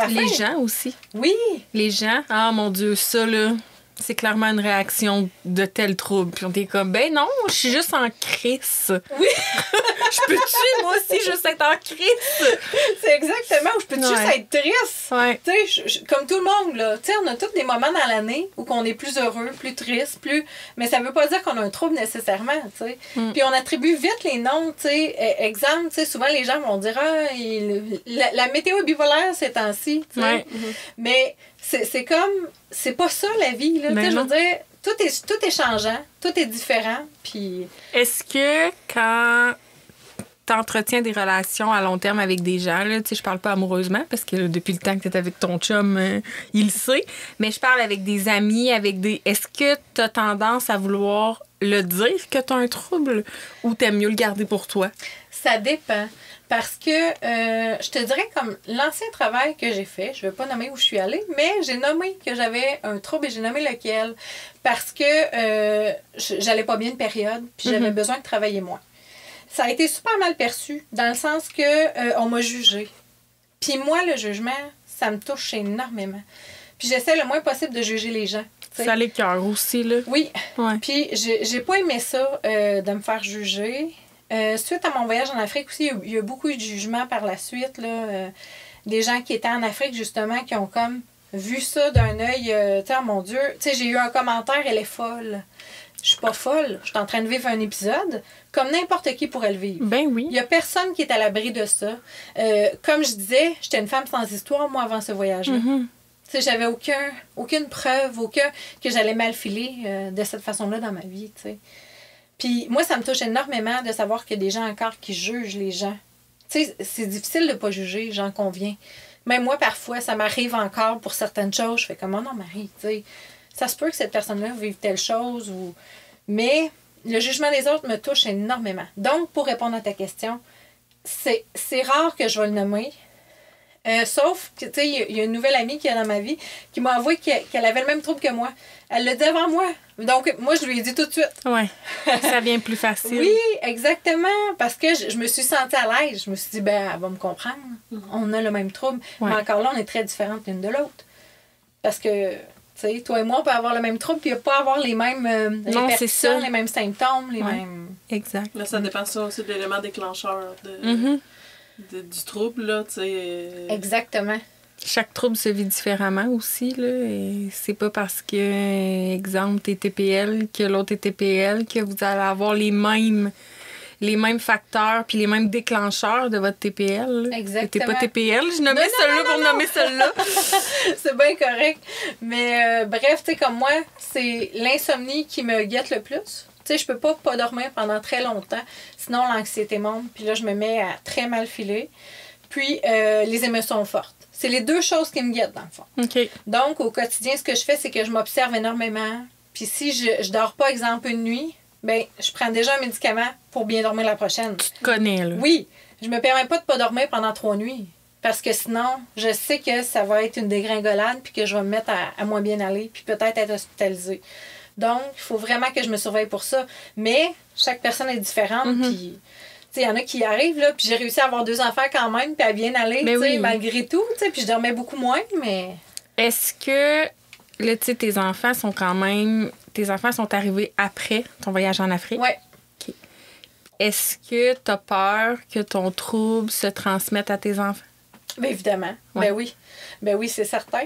Les gens aussi. Oui. Les gens, ah mon Dieu, ça, là, c'est clairement une réaction de tel trouble. Puis on est comme, ben non, je suis juste en crise. Oui. Je peux-tu, moi aussi, juste être en crise? C'est exactement, je peux juste être triste. Ouais. Tu sais, comme tout le monde, là. Tu sais, on a tous des moments dans l'année où on est plus heureux, plus triste, plus... Mais ça veut pas dire qu'on a un trouble nécessairement, tu sais. Puis on attribue vite les noms, tu sais. Exemple, tu sais, souvent les gens vont dire, la météo est bipolaire ces temps-ci, tu sais. Ouais. Mais c'est comme... C'est pas ça, la vie, là. Tu sais, je veux dire, tout est changeant, tout est différent, puis... Est-ce que quand t'entretiens des relations à long terme avec des gens, là, tu sais, je parle pas amoureusement, parce que depuis le temps que t'es avec ton chum, il le sait, mais je parle avec des amis, Est-ce que t'as tendance à vouloir le dire que t'as un trouble, ou t'aimes mieux le garder pour toi? Ça dépend. Parce que je te dirais comme l'ancien travail que j'ai fait, je ne vais pas nommer où je suis allée, mais j'ai nommé que j'avais un trouble et j'ai nommé lequel. Parce que j'allais pas bien une période, puis j'avais besoin de travailler moins. Ça a été super mal perçu, dans le sens que on m'a jugé. Puis moi, le jugement, ça me touche énormément. Puis j'essaie le moins possible de juger les gens. T'sais. Ça l'écoeure aussi, là. Oui. Ouais. Puis j'ai pas aimé ça, de me faire juger. Suite à mon voyage en Afrique aussi, il y a beaucoup eu de jugements par la suite. Là, des gens qui étaient en Afrique, justement, qui ont comme vu ça d'un œil, tu sais, oh mon Dieu. Tu sais, j'ai eu un commentaire, elle est folle. Je suis pas folle. Je suis en train de vivre un épisode comme n'importe qui pourrait le vivre. Ben oui. Il y a personne qui est à l'abri de ça. Comme je disais, j'étais une femme sans histoire, moi, avant ce voyage-là. Tu sais, j'avais aucune preuve, que j'allais mal filer de cette façon-là dans ma vie, tu sais. Puis moi, ça me touche énormément de savoir qu'il y a des gens encore qui jugent les gens. Tu sais, c'est difficile de ne pas juger, j'en conviens. Même moi, parfois, ça m'arrive encore pour certaines choses. Je fais comme, oh non, Marie, tu sais, ça se peut que cette personne-là vive telle chose. Mais le jugement des autres me touche énormément. Donc, pour répondre à ta question, c'est rare que je vais le nommer. Sauf que, tu sais, il y a une nouvelle amie qui est dans ma vie qui m'a avoué qu'elle avait le même trouble que moi. Elle le dit avant moi. Donc, moi, je lui ai dit tout de suite. Oui, ça vient plus facile. Oui, exactement. Parce que je me suis sentie à l'aise. Je me suis dit, ben, elle va me comprendre. On a le même trouble. Ouais. Mais encore là, on est très différentes l'une de l'autre. Parce que, tu sais, toi et moi, on peut avoir le même trouble puis pas avoir les mêmes répercussions, les mêmes symptômes, les mêmes... Exact. Mais ça dépend ça aussi de l'élément déclencheur du trouble, là, tu sais. Exactement. Chaque trouble se vit différemment aussi, là. Et c'est pas parce que, exemple, t'es TPL que l'autre est TPL que vous allez avoir les mêmes facteurs puis les mêmes déclencheurs de votre TPL. Là. Exactement. T'es pas TPL, je nommais celle-là pour nommer celle-là. C'est bien correct. Mais bref, tu sais, comme moi, c'est l'insomnie qui me guette le plus. Tu sais, je peux pas dormir pendant très longtemps. Sinon, l'anxiété monte. Puis là, je me mets à très mal filer. Puis, les émotions fortes. C'est les deux choses qui me guettent, dans le fond. OK. Donc, au quotidien, ce que je fais, c'est que je m'observe énormément. Puis si je dors pas, exemple, une nuit, ben je prends déjà un médicament pour bien dormir la prochaine. Tu te connais, là. Oui. Je me permets pas de pas dormir pendant 3 nuits. Parce que sinon, je sais que ça va être une dégringolade puis que je vais me mettre à moins bien aller puis peut-être être hospitalisée. Donc, il faut vraiment que je me surveille pour ça. Mais chaque personne est différente. Puis, tu sais, il y en a qui y arrivent, là, puis j'ai réussi à avoir 2 enfants quand même, puis à bien aller, tu sais, malgré tout, tu sais, puis je dormais beaucoup moins, mais... Est-ce que, là, tu sais, tes enfants sont arrivés après ton voyage en Afrique? Oui. OK. Est-ce que tu as peur que ton trouble se transmette à tes enfants? Bien évidemment. Ouais. Ben oui, c'est certain.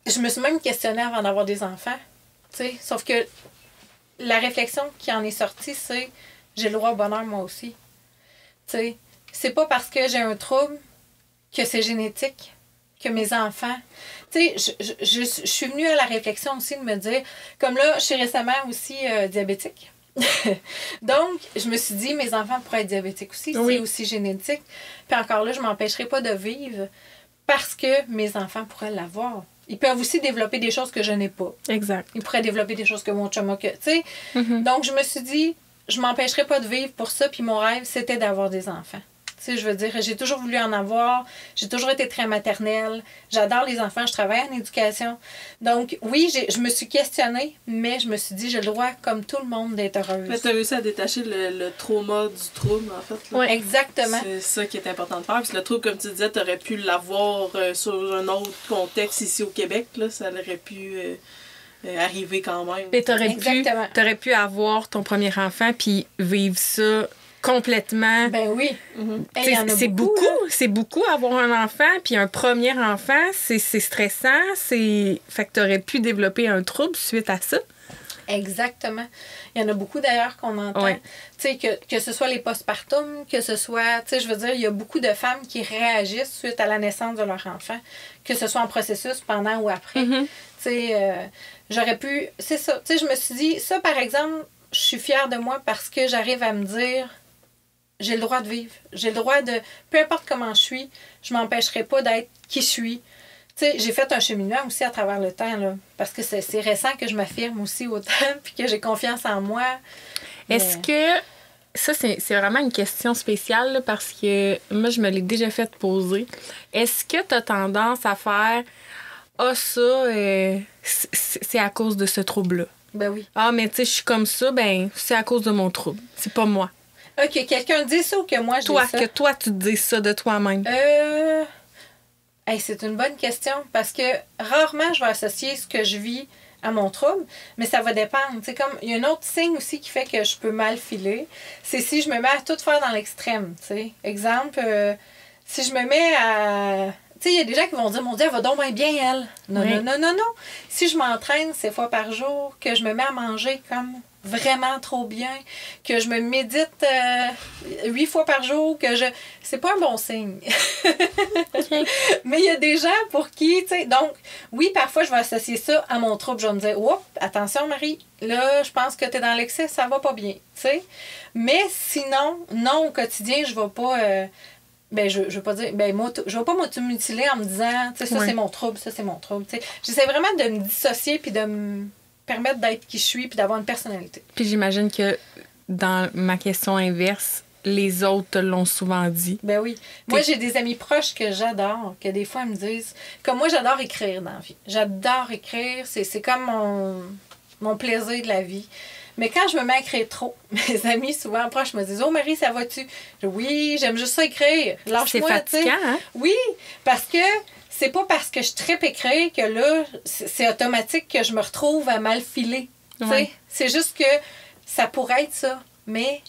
Je me suis même questionnée avant d'avoir des enfants, tu sais, sauf que la réflexion qui en est sortie, c'est j'ai le droit au bonheur, moi aussi. Tu sais, c'est pas parce que j'ai un trouble que c'est génétique, que mes enfants... Tu sais, je suis venue à la réflexion aussi de me dire... Comme là, je suis récemment aussi diabétique. Donc, je me suis dit, mes enfants pourraient être diabétiques aussi, c'est aussi génétique. Puis encore là, je m'empêcherai pas de vivre parce que mes enfants pourraient l'avoir. Ils peuvent aussi développer des choses que je n'ai pas. Exact. Ils pourraient développer des choses que mon chum a que... Tu sais, donc je me suis dit... Je m'empêcherai pas de vivre pour ça, puis mon rêve, c'était d'avoir des enfants. Tu sais, je veux dire, j'ai toujours voulu en avoir, j'ai toujours été très maternelle, j'adore les enfants, je travaille en éducation. Donc, oui, je me suis questionnée, mais je me suis dit, j'ai le droit, comme tout le monde, d'être heureuse. Mais tu as réussi à détacher le trauma du trouble, en fait. Oui, exactement. C'est ça qui est important de faire. Puis le trouble, comme tu disais, tu aurais pu l'avoir sur un autre contexte ici au Québec, là, ça aurait pu... arriver quand même. Mais t'aurais pu avoir ton premier enfant puis vivre ça complètement. Ben oui. C'est beaucoup avoir un enfant, puis un premier enfant, c'est stressant, fait que t'aurais pu développer un trouble suite à ça. Exactement. Il y en a beaucoup d'ailleurs qu'on entend. Ouais. Tu sais, que ce soit les postpartum, que ce soit, tu sais, je veux dire, il y a beaucoup de femmes qui réagissent suite à la naissance de leur enfant, que ce soit en processus, pendant ou après. Mm-hmm. Tu sais, j'aurais pu... C'est ça. Tu sais, je me suis dit, ça, par exemple, je suis fière de moi parce que j'arrive à me dire, j'ai le droit de vivre. J'ai le droit de... Peu importe comment je suis, je m'empêcherai pas d'être qui je suis. Tu sais, j'ai fait un cheminement aussi à travers le temps, là, parce que c'est récent que je m'affirme aussi autant, puis que j'ai confiance en moi. Est-ce que... Ça, c'est vraiment une question spéciale, là, parce que moi, je me l'ai déjà fait poser. Est-ce que tu as tendance à faire « Ah, ça, c'est à cause de ce trouble-là. » Ben oui. Ah, mais tu sais, je suis comme ça, ben c'est à cause de mon trouble. C'est pas moi. OK, quelqu'un dit ça ou que moi je dis ça? Que toi, tu te dis ça de toi-même. Hey, c'est une bonne question parce que rarement je vais associer ce que je vis à mon trouble, mais ça va dépendre. Tu sais, comme il y a un autre signe aussi qui fait que je peux mal filer, c'est si je me mets à tout faire dans l'extrême. Tu sais, exemple, si je me mets à... Tu sais, il y a des gens qui vont dire, mon Dieu, elle va donc bien, elle. Non, oui. non. Si je m'entraîne 6 fois par jour, que je me mets à manger comme vraiment trop bien, que je me médite 8 fois par jour, que je... C'est pas un bon signe. Okay. Mais il y a des gens pour qui, tu sais... Donc, oui, parfois, je vais associer ça à mon trouble. Je vais me dire, oups, attention, Marie, là, je pense que t'es dans l'excès, ça va pas bien, tu sais. Mais sinon, non, au quotidien, je vais pas... Ben, je veux pas dire, je vais pas m'automutiler en me disant, tu sais, ça, ouais. c'est mon trouble, ça, c'est mon trouble, tu sais. J'essaie vraiment de me dissocier puis de me permettre d'être qui je suis puis d'avoir une personnalité. Puis j'imagine que dans ma question inverse, les autres te l'ont souvent dit. Ben oui. Moi, j'ai des amis proches que j'adore, que des fois, ils me disent, comme moi, j'adore écrire dans la vie. J'adore écrire, c'est comme mon plaisir de la vie. Mais quand je me mets à écrire trop, mes amis souvent proches me disent « Oh Marie, ça va-tu? » Je dis « Oui, j'aime juste ça écrire. Lâche-moi, c'est fatigant, hein? Oui, parce que c'est pas parce que je tripe écrire que là, c'est automatique que je me retrouve à mal filer. Ouais. C'est juste que ça pourrait être ça. Mais,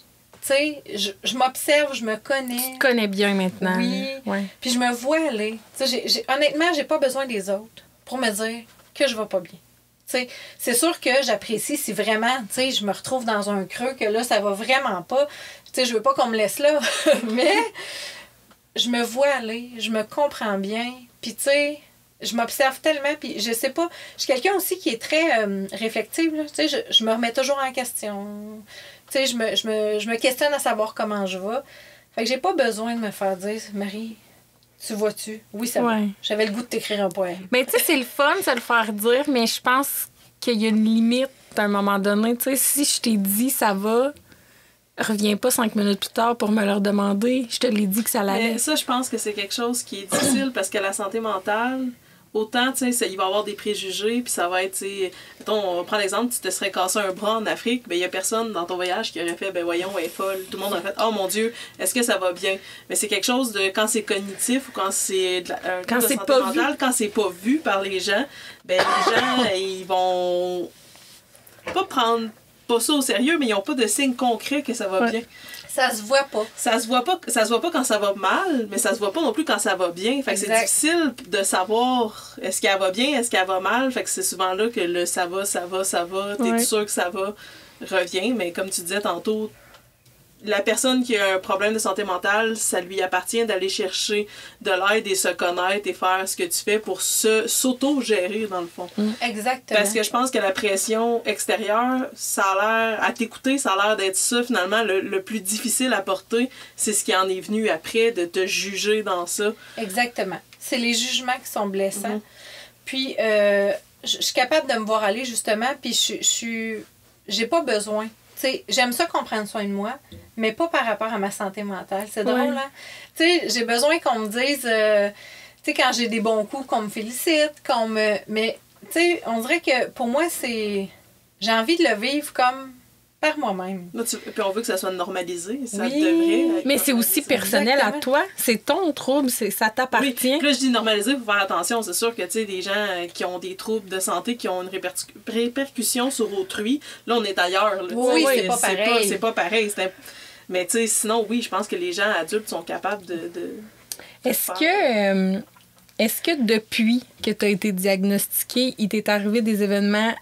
tu sais, je m'observe, je me connais. Tu te connais bien maintenant. Oui. Ouais. Puis je me vois aller. Honnêtement, j'ai pas besoin des autres pour me dire que je vais pas bien. T'sais, c'est sûr que j'apprécie si vraiment je me retrouve dans un creux que là, ça va vraiment pas. Je veux pas qu'on me laisse là. Mais je me vois aller, je me comprends bien. Puis tu sais, je m'observe tellement. Puis je sais pas, je suis quelqu'un aussi qui est très réflexive. Je me remets toujours en question. Je me questionne à savoir comment je vais. Fait que j'ai pas besoin de me faire dire, Marie, tu vois-tu? Oui, ça va. J'avais le goût de t'écrire un poème. Mais tu sais, c'est le fun de se le faire dire, mais je pense qu'il y a une limite à un moment donné. Tu sais, si je t'ai dit ça va, reviens pas 5 minutes plus tard pour me le redemander. Je te l'ai dit que ça l'allait. Mais ça, je pense que c'est quelque chose qui est difficile parce que la santé mentale, autant, tu sais, il va y avoir des préjugés, puis ça va être, tu sais, mettons, on va prendre l'exemple, tu te serais cassé un bras en Afrique, ben il y a personne dans ton voyage qui aurait fait, ben voyons, elle est folle. Tout le monde aurait fait, oh mon Dieu, est-ce que ça va bien? Mais c'est quelque chose de, quand c'est cognitif ou quand c'est un quand de c'est santé pas mentale, vu. quand c'est pas vu par les gens, ben les gens, ils vont pas prendre pas ça au sérieux, mais ils ont pas de signe concret que ça va bien. Ça se voit pas. Ça se voit pas quand ça va mal, mais ça se voit pas non plus quand ça va bien. Fait que c'est difficile de savoir est-ce qu'elle va bien, est-ce qu'elle va mal. Fait que c'est souvent là que le ça va, t'es sûr que ça va, revient. Mais comme tu disais tantôt, la personne qui a un problème de santé mentale, ça lui appartient d'aller chercher de l'aide et se connaître et faire ce que tu fais pour s'auto-gérer, dans le fond. Exactement. Parce que je pense que la pression extérieure, ça a l'air, à t'écouter, ça a l'air d'être ça, finalement, le plus difficile à porter. C'est ce qui en est venu après, de te juger dans ça. Exactement. C'est les jugements qui sont blessants. Puis, je suis capable de me voir aller, justement, puis j'ai pas besoin. T'sais, j'aime ça qu'on prenne soin de moi, mais pas par rapport à ma santé mentale. C'est drôle, hein? T'sais, j'ai besoin qu'on me dise, quand j'ai des bons coups, qu'on me félicite, mais, on dirait que pour moi, j'ai envie de le vivre comme par moi-même. Puis on veut que ça soit normalisé. Ça devrait être. Mais c'est aussi personnel à toi. C'est ton trouble, ça t'appartient. Oui. Puis là, je dis normaliser, il faut faire attention. C'est sûr que, tu sais, des gens qui ont des troubles de santé, qui ont une répercussion sur autrui, là, on est ailleurs. Là. Oui, c'est pas pareil. C'est pas pareil. Mais, tu sais, sinon, oui, je pense que les gens adultes sont capables de Est-ce que depuis que tu as été diagnostiqué, il t'est arrivé des événements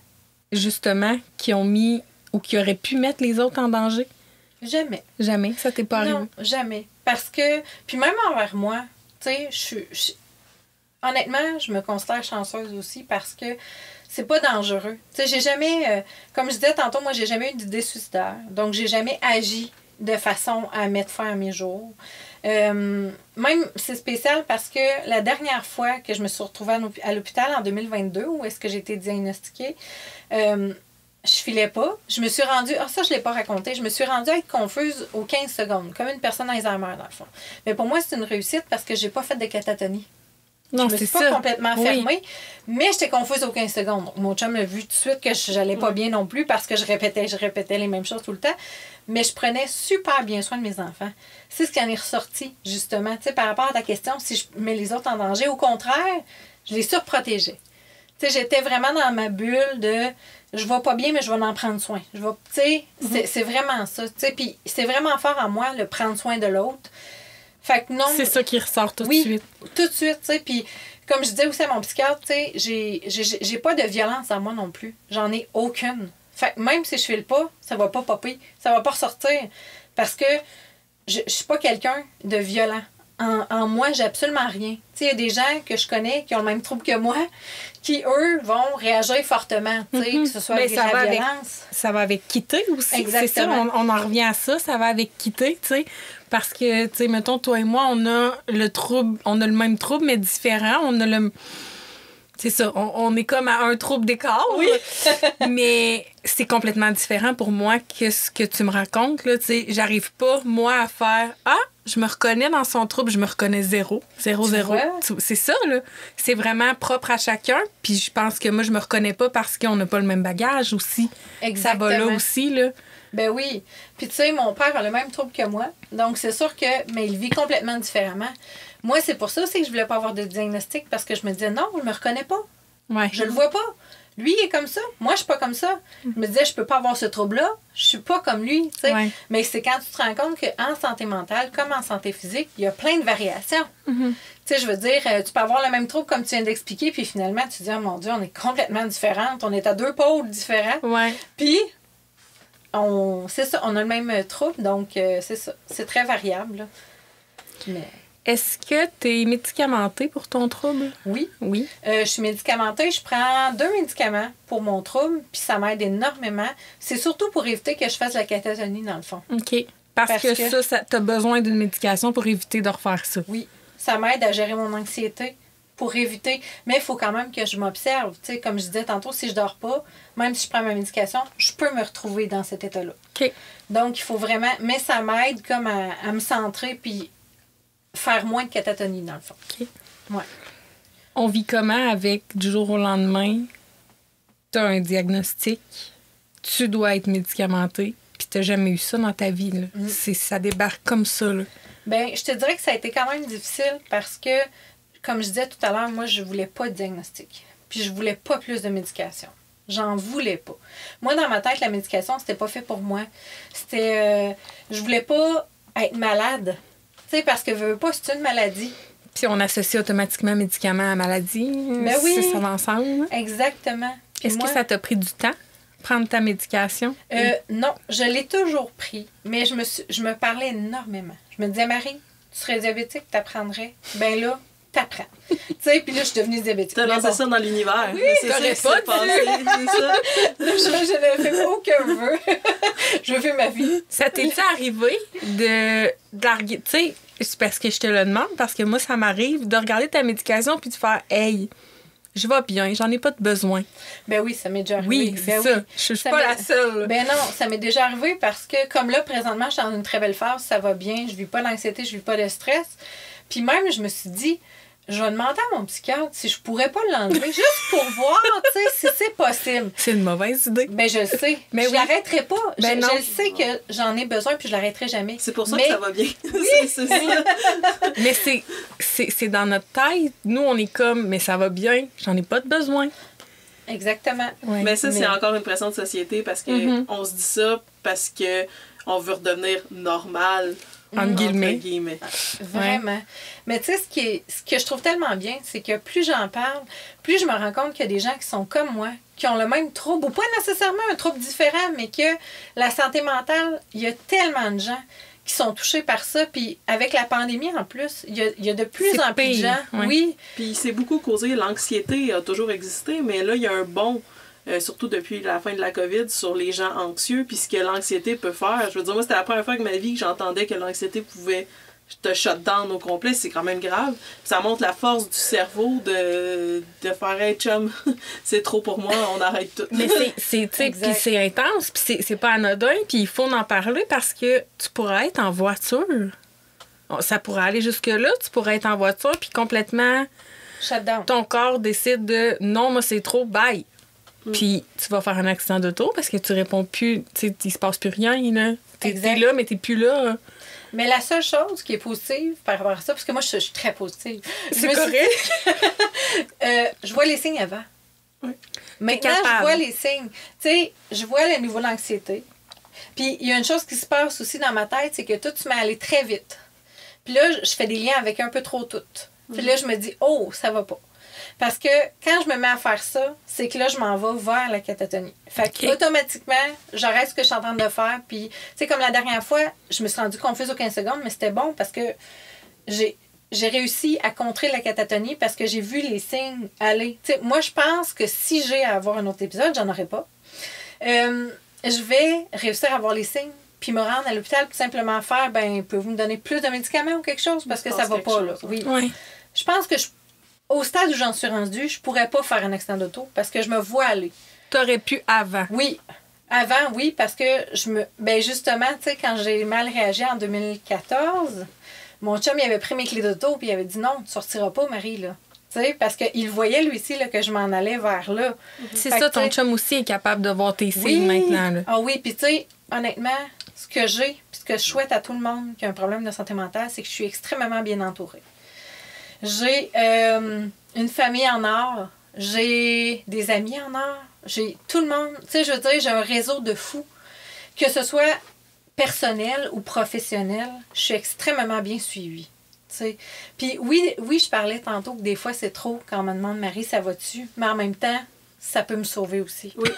justement, qui ont mis ou qui auraient pu mettre les autres en danger? Jamais. Jamais? Ça t'est pas arrivé? Non, jamais. Parce que, puis même envers moi, tu sais, honnêtement, je me considère chanceuse aussi parce que c'est pas dangereux. Tu sais, j'ai jamais, comme je disais tantôt, moi, j'ai jamais eu d'idée suicidaire. Donc, j'ai jamais agi de façon à mettre fin à mes jours. Même, c'est spécial parce que la dernière fois que je me suis retrouvée à l'hôpital en 2022, où est-ce que j'ai été diagnostiquée, je filais pas. Je me suis rendue... ça, je l'ai pas raconté. Je me suis rendue à être confuse aux 15 secondes, comme une personne Alzheimer, dans le fond. Mais pour moi, c'est une réussite parce que j'ai pas fait de catatonie. Non, je me suis pas complètement fermée, mais j'étais confuse aux 15 secondes. Mon chum a vu tout de suite que j'allais pas bien non plus parce que je répétais les mêmes choses tout le temps. Mais je prenais super bien soin de mes enfants. C'est ce qui en est ressorti, justement. Tu sais, par rapport à ta question, si je mets les autres en danger, au contraire, je les surprotégeais. Tu sais, j'étais vraiment dans ma bulle de... Je vais pas bien, mais je vais en prendre soin. Tu sais, c'est vraiment ça. Tu sais, puis c'est vraiment fort en moi, le prendre soin de l'autre. Fait que non... C'est ça qui ressort tout de suite. Oui, tout de suite, tu sais. Puis, comme je disais aussi à mon psychiatre, tu sais, j'ai pas de violence en moi non plus. J'en ai aucune. Fait que même si je file pas, ça va pas popper. Ça va pas ressortir. Parce que je suis pas quelqu'un de violent. En moi, j'ai absolument rien. Tu sais, il y a des gens que je connais qui ont le même trouble que moi, qui, eux, vont réagir fortement, tu sais, que ce soit avec la violence. Ça va avec quitter aussi. Exactement. C'est ça, on en revient à ça, ça va avec quitter, tu sais. Parce que, tu sais, mettons, toi et moi, on a le même trouble, mais différent. On a le... C'est ça, on est comme à un trouble d'écart. Oui. Mais c'est complètement différent pour moi que ce que tu me racontes, là. Tu sais, j'arrive pas, moi, à faire « Ah, je me reconnais dans son trouble, je me reconnais 0. 0, 0. » C'est ça, là. C'est vraiment propre à chacun. Puis je pense que moi, je me reconnais pas parce qu'on n'a pas le même bagage aussi. Exactement. Ça va là aussi, là. Ben oui. Puis tu sais, mon père a le même trouble que moi. Donc c'est sûr que... Mais il vit complètement différemment. Moi, c'est pour ça aussi que je voulais pas avoir de diagnostic parce que je me disais non, je me reconnais pas. Ouais. Je le vois pas. Lui, il est comme ça. Moi, je suis pas comme ça. Je me disais, je peux pas avoir ce trouble-là. Je suis pas comme lui. Tu sais. Ouais. Mais c'est quand tu te rends compte qu'en santé mentale, comme en santé physique, il y a plein de variations. Tu sais, je veux dire, tu peux avoir le même trouble comme tu viens d'expliquer, puis finalement, tu te dis, oh mon Dieu, on est complètement différentes. On est à 2 pôles différents. Ouais. Puis, c'est ça, on a le même trouble, donc c'est ça. C'est très variable. Là. Mais... Est-ce que tu es médicamentée pour ton trouble? Oui. Oui. Je suis médicamentée. Je prends 2 médicaments pour mon trouble, puis ça m'aide énormément. C'est surtout pour éviter que je fasse la catatonie, dans le fond. OK. Parce que ça tu as besoin d'une médication pour éviter de refaire ça. Oui. Ça m'aide à gérer mon anxiété pour éviter. Mais il faut quand même que je m'observe. Tu sais, comme je disais tantôt, si je dors pas, même si je prends ma médication, je peux me retrouver dans cet état-là. OK. Donc, il faut vraiment... Mais ça m'aide comme à me centrer, puis faire moins de catatonie, dans le fond. OK. Ouais. On vit comment avec, du jour au lendemain, tu as un diagnostic, tu dois être médicamenté, puis tu n'as jamais eu ça dans ta vie. Là. Ça débarque comme ça. Là. Bien, je te dirais que ça a été quand même difficile parce que, comme je disais tout à l'heure, moi, je voulais pas de diagnostic. Puis je voulais pas plus de médication. J'en voulais pas. Moi, dans ma tête, la médication, c'était pas fait pour moi. C'était... je voulais pas être malade. Tu sais, parce que veux pas, c'est une maladie. Puis on associe automatiquement médicament à maladie. Ben oui. Ça va ensemble. Exactement. Puis est-ce que ça t'a pris du temps, prendre ta médication? Non, je l'ai toujours pris. Mais je me parlais énormément. Je me disais, Marie, tu serais diabétique, t'apprendrais. Ben là, t'apprends. Tu sais, puis là, je suis devenue diabétique. T'as lancé ça dans l'univers. Oui, c'est ça qui s'est passé. C'est ça. Je ne fais aucun vœu. Je fais ma vie. Ça t'est-tu arrivé de larguer... Tu sais, c'est parce que je te le demande, parce que moi, ça m'arrive de regarder ta médication puis de faire « Hey, je vais bien, j'en ai pas de besoin. » Ben oui, ça m'est déjà arrivé. Oui, c'est ça. Oui. Je suis pas la seule. Ben non, ça m'est déjà arrivé parce que, comme là, présentement, je suis dans une très belle phase, ça va bien, je vis pas d'anxiété, je vis pas de stress. Puis même, je me suis dit... Je vais demander à mon psychiatre si je pourrais pas l'enlever juste pour voir, tu sais, si c'est possible. C'est une mauvaise idée. Ben je le sais. Mais je l'arrêterai pas. Ben je le sais que j'en ai besoin puis je l'arrêterai jamais. C'est pour ça que ça va bien. Oui. c'est ça. Mais c'est dans notre tête. Nous, on est comme, mais ça va bien, j'en ai pas de besoin. Exactement. Ouais. Mais ça, c'est encore une pression de société parce que on se dit ça parce que on veut redevenir normal. Entre guillemets. Vraiment. Ouais. Mais tu sais, ce que je trouve tellement bien, c'est que plus j'en parle, plus je me rends compte qu'il y a des gens qui sont comme moi, qui ont le même trouble, ou pas nécessairement un trouble différent, mais que la santé mentale, il y a tellement de gens qui sont touchés par ça. Puis avec la pandémie, en plus, il y a de plus en plus de gens. Ouais. Oui. Puis c'est beaucoup causé, l'anxiété a toujours existé, mais là, il y a un bond, surtout depuis la fin de la COVID, sur les gens anxieux, puis ce que l'anxiété peut faire. Je veux dire, moi, c'était la première fois de ma vie que j'entendais que l'anxiété pouvait te shut down au complet, c'est quand même grave. Puis ça montre la force du cerveau de faire « Hey, chum, c'est trop pour moi, on arrête tout. » Mais puis c'est intense, puis c'est pas anodin, puis il faut en parler parce que tu pourrais être en voiture. Ça pourrait aller jusque-là, tu pourrais être en voiture, puis complètement, Shut down. ton corps décide de « Non, moi, c'est trop, bye ». Puis tu vas faire un accident d'auto parce que tu réponds plus, tu sais, il se passe plus rien, là. T'es là, mais t'es plus là. Mais la seule chose qui est positive par rapport à ça, parce que moi, je suis très positive. C'est correct. Je vois les signes avant. Oui. Maintenant, je vois les signes. Tu sais, je vois le niveau d'anxiété. Puis, il y a une chose qui se passe aussi dans ma tête, c'est que tout se met à aller très vite. Puis là, je fais des liens avec un peu trop tout. Puis là, je me dis, oh, ça va pas. Parce que quand je me mets à faire ça, c'est que là, je m'en vais vers la catatonie. Fait qu'automatiquement, j'arrête ce que je suis en train de faire. Puis, tu sais, comme la dernière fois, je me suis rendue confuse aux 15 secondes, mais c'était bon parce que j'ai réussi à contrer la catatonie parce que j'ai vu les signes aller. Tu sais, moi, je pense que si j'ai à avoir un autre épisode, j'en aurai pas. Je vais réussir à avoir les signes puis me rendre à l'hôpital tout simplement faire, pouvez-vous me donner plus de médicaments ou quelque chose parce que ça va pas, là. Oui. Ouais. Je pense que au stade où j'en suis rendue, je pourrais pas faire un accident d'auto parce que je me vois aller. T'aurais pu avant. Oui. Avant, oui, parce que justement, tu sais, quand j'ai mal réagi en 2014, mon chum, il avait pris mes clés d'auto puis il avait dit non, tu sortiras pas, Marie, là. Tu sais, parce qu'il voyait, lui aussi, là, que je m'en allais vers là. C'est ça, ton chum aussi est capable de voir tes signes maintenant, là. Ah oui, puis tu sais, honnêtement, ce que j'ai, puis ce que je souhaite à tout le monde qui a un problème de santé mentale, c'est que je suis extrêmement bien entourée. J'ai une famille en or, j'ai des amis en or, j'ai tout le monde. Tu sais, je veux dire, j'ai un réseau de fous. Que ce soit personnel ou professionnel, je suis extrêmement bien suivie. Tu sais. Puis oui, je parlais tantôt que des fois, c'est trop quand on me demande « Marie, ça va-tu? » Mais en même temps, ça peut me sauver aussi. Oui.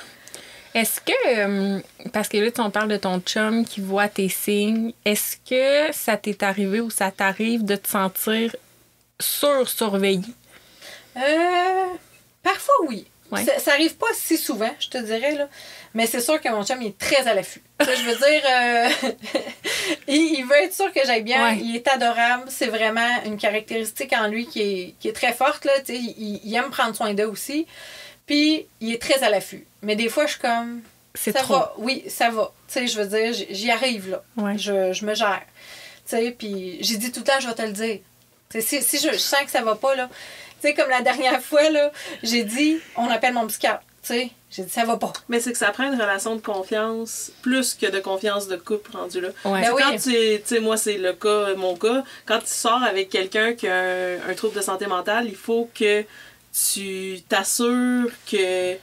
Est-ce que, parce que là, on parle de ton chum qui voit tes signes, est-ce que ça t'est arrivé ou ça t'arrive de te sentir surveillée? Parfois, oui. Ouais. Ça arrive pas si souvent, je te dirais, là. Mais c'est sûr que mon chum, il est très à l'affût. Je veux dire, il veut être sûr que j'aille bien. Ouais. Il est adorable. C'est vraiment une caractéristique en lui qui est très forte, là. Tu sais, il aime prendre soin d'eux aussi. Puis, il est très à l'affût. Mais des fois, je suis comme... C'est ça trop. Va. Oui, ça va. Tu sais, je veux dire, j'y arrive, là. Ouais. Je me gère. Tu sais, puis j'ai dit tout le temps, je vais te le dire. Si je sens que ça va pas, là... Tu sais, comme la dernière fois, là, j'ai dit, on appelle mon psychiatre. Tu sais, j'ai dit, ça va pas. Mais c'est que ça prend une relation de confiance, plus que de confiance de couple rendu là. Ouais. Ben oui. Quand tu sais, moi, c'est le cas, mon cas, quand tu sors avec quelqu'un qui a un trouble de santé mentale, il faut que tu t'assures que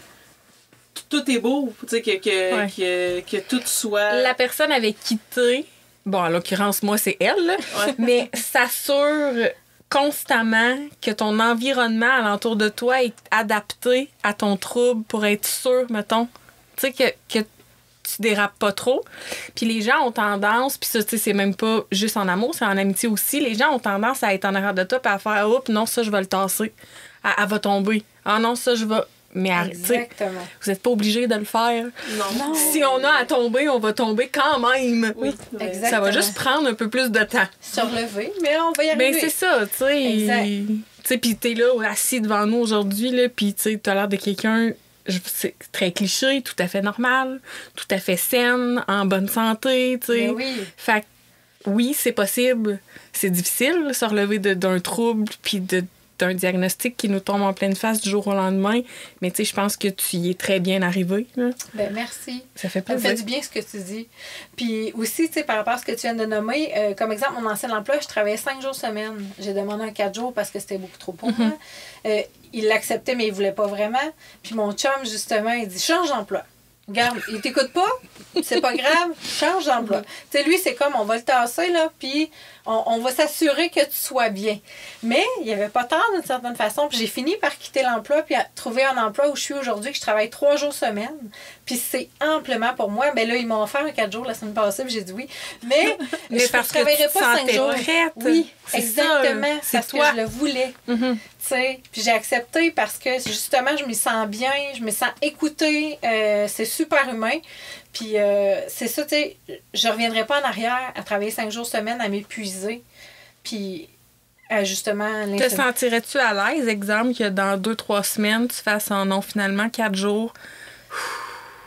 tout est beau, tu sais, que tout soit... La personne avec qui t'es, bon, en l'occurrence, moi, c'est elle, là, mais s'assure constamment que ton environnement alentour de toi est adapté à ton trouble pour être sûr, mettons, tu sais, que tu dérapes pas trop. Puis les gens ont tendance, puis ça, tu sais, c'est même pas juste en amour, c'est en amitié aussi, les gens ont tendance à être en arrière de toi puis à faire « Oups, non, ça, je vais le tasser. Elle va tomber. Ah non, ça, je vais... » Mais arrêtez. Vous n'êtes pas obligé de le faire. Non. Si on a à tomber, on va tomber quand même. Oui, exactement. Ça va juste prendre un peu plus de temps. Se relever, mais on va y arriver. Ben c'est ça, tu sais. Exact. Tu sais, puis t'es là, assis devant nous aujourd'hui, là, puis tu sais, t'as l'air de quelqu'un, c'est très cliché, tout à fait normal, tout à fait saine, en bonne santé, tu sais. Ben oui. Fait que, oui, c'est possible. C'est difficile, de se relever d'un trouble, puis d'un diagnostic qui nous tombe en pleine face du jour au lendemain. Mais tu sais, je pense que tu y es très bien arrivé. Là. Ben merci. Ça fait Ça me plaisir. fait du bien ce que tu dis. Puis aussi, tu sais, par rapport à ce que tu viens de nommer, comme exemple, mon ancien emploi, je travaillais 5 jours semaine. J'ai demandé un 4 jours parce que c'était beaucoup trop pour moi. Il l'acceptait, mais il voulait pas vraiment. Puis mon chum, justement, il dit « Change d'emploi. » Regarde, il t'écoute pas, c'est pas grave, change d'emploi. Tu sais, lui, c'est comme, on va le tasser, là, puis on va s'assurer que tu sois bien. Mais il n'y avait pas tard, d'une certaine façon, puis j'ai fini par quitter l'emploi, puis trouver un emploi où je suis aujourd'hui, que je travaille 3 jours semaine, puis c'est amplement pour moi. Ben là, ils m'ont offert un 4 jours la semaine passée, puis j'ai dit oui. Mais je ne travaillerai pas 5 jours. Prête. Oui, C'est exactement, ça, c'est parce toi. que je le voulais. Mm-hmm. Puis j'ai accepté parce que justement, je me sens bien, je me sens écoutée, c'est super humain. Puis c'est ça, tu sais, je reviendrai pas en arrière à travailler 5 jours semaine, à m'épuiser. Puis justement... Te sentirais-tu à l'aise, exemple, que dans 2-3 semaines, tu fasses un non, finalement, 4 jours,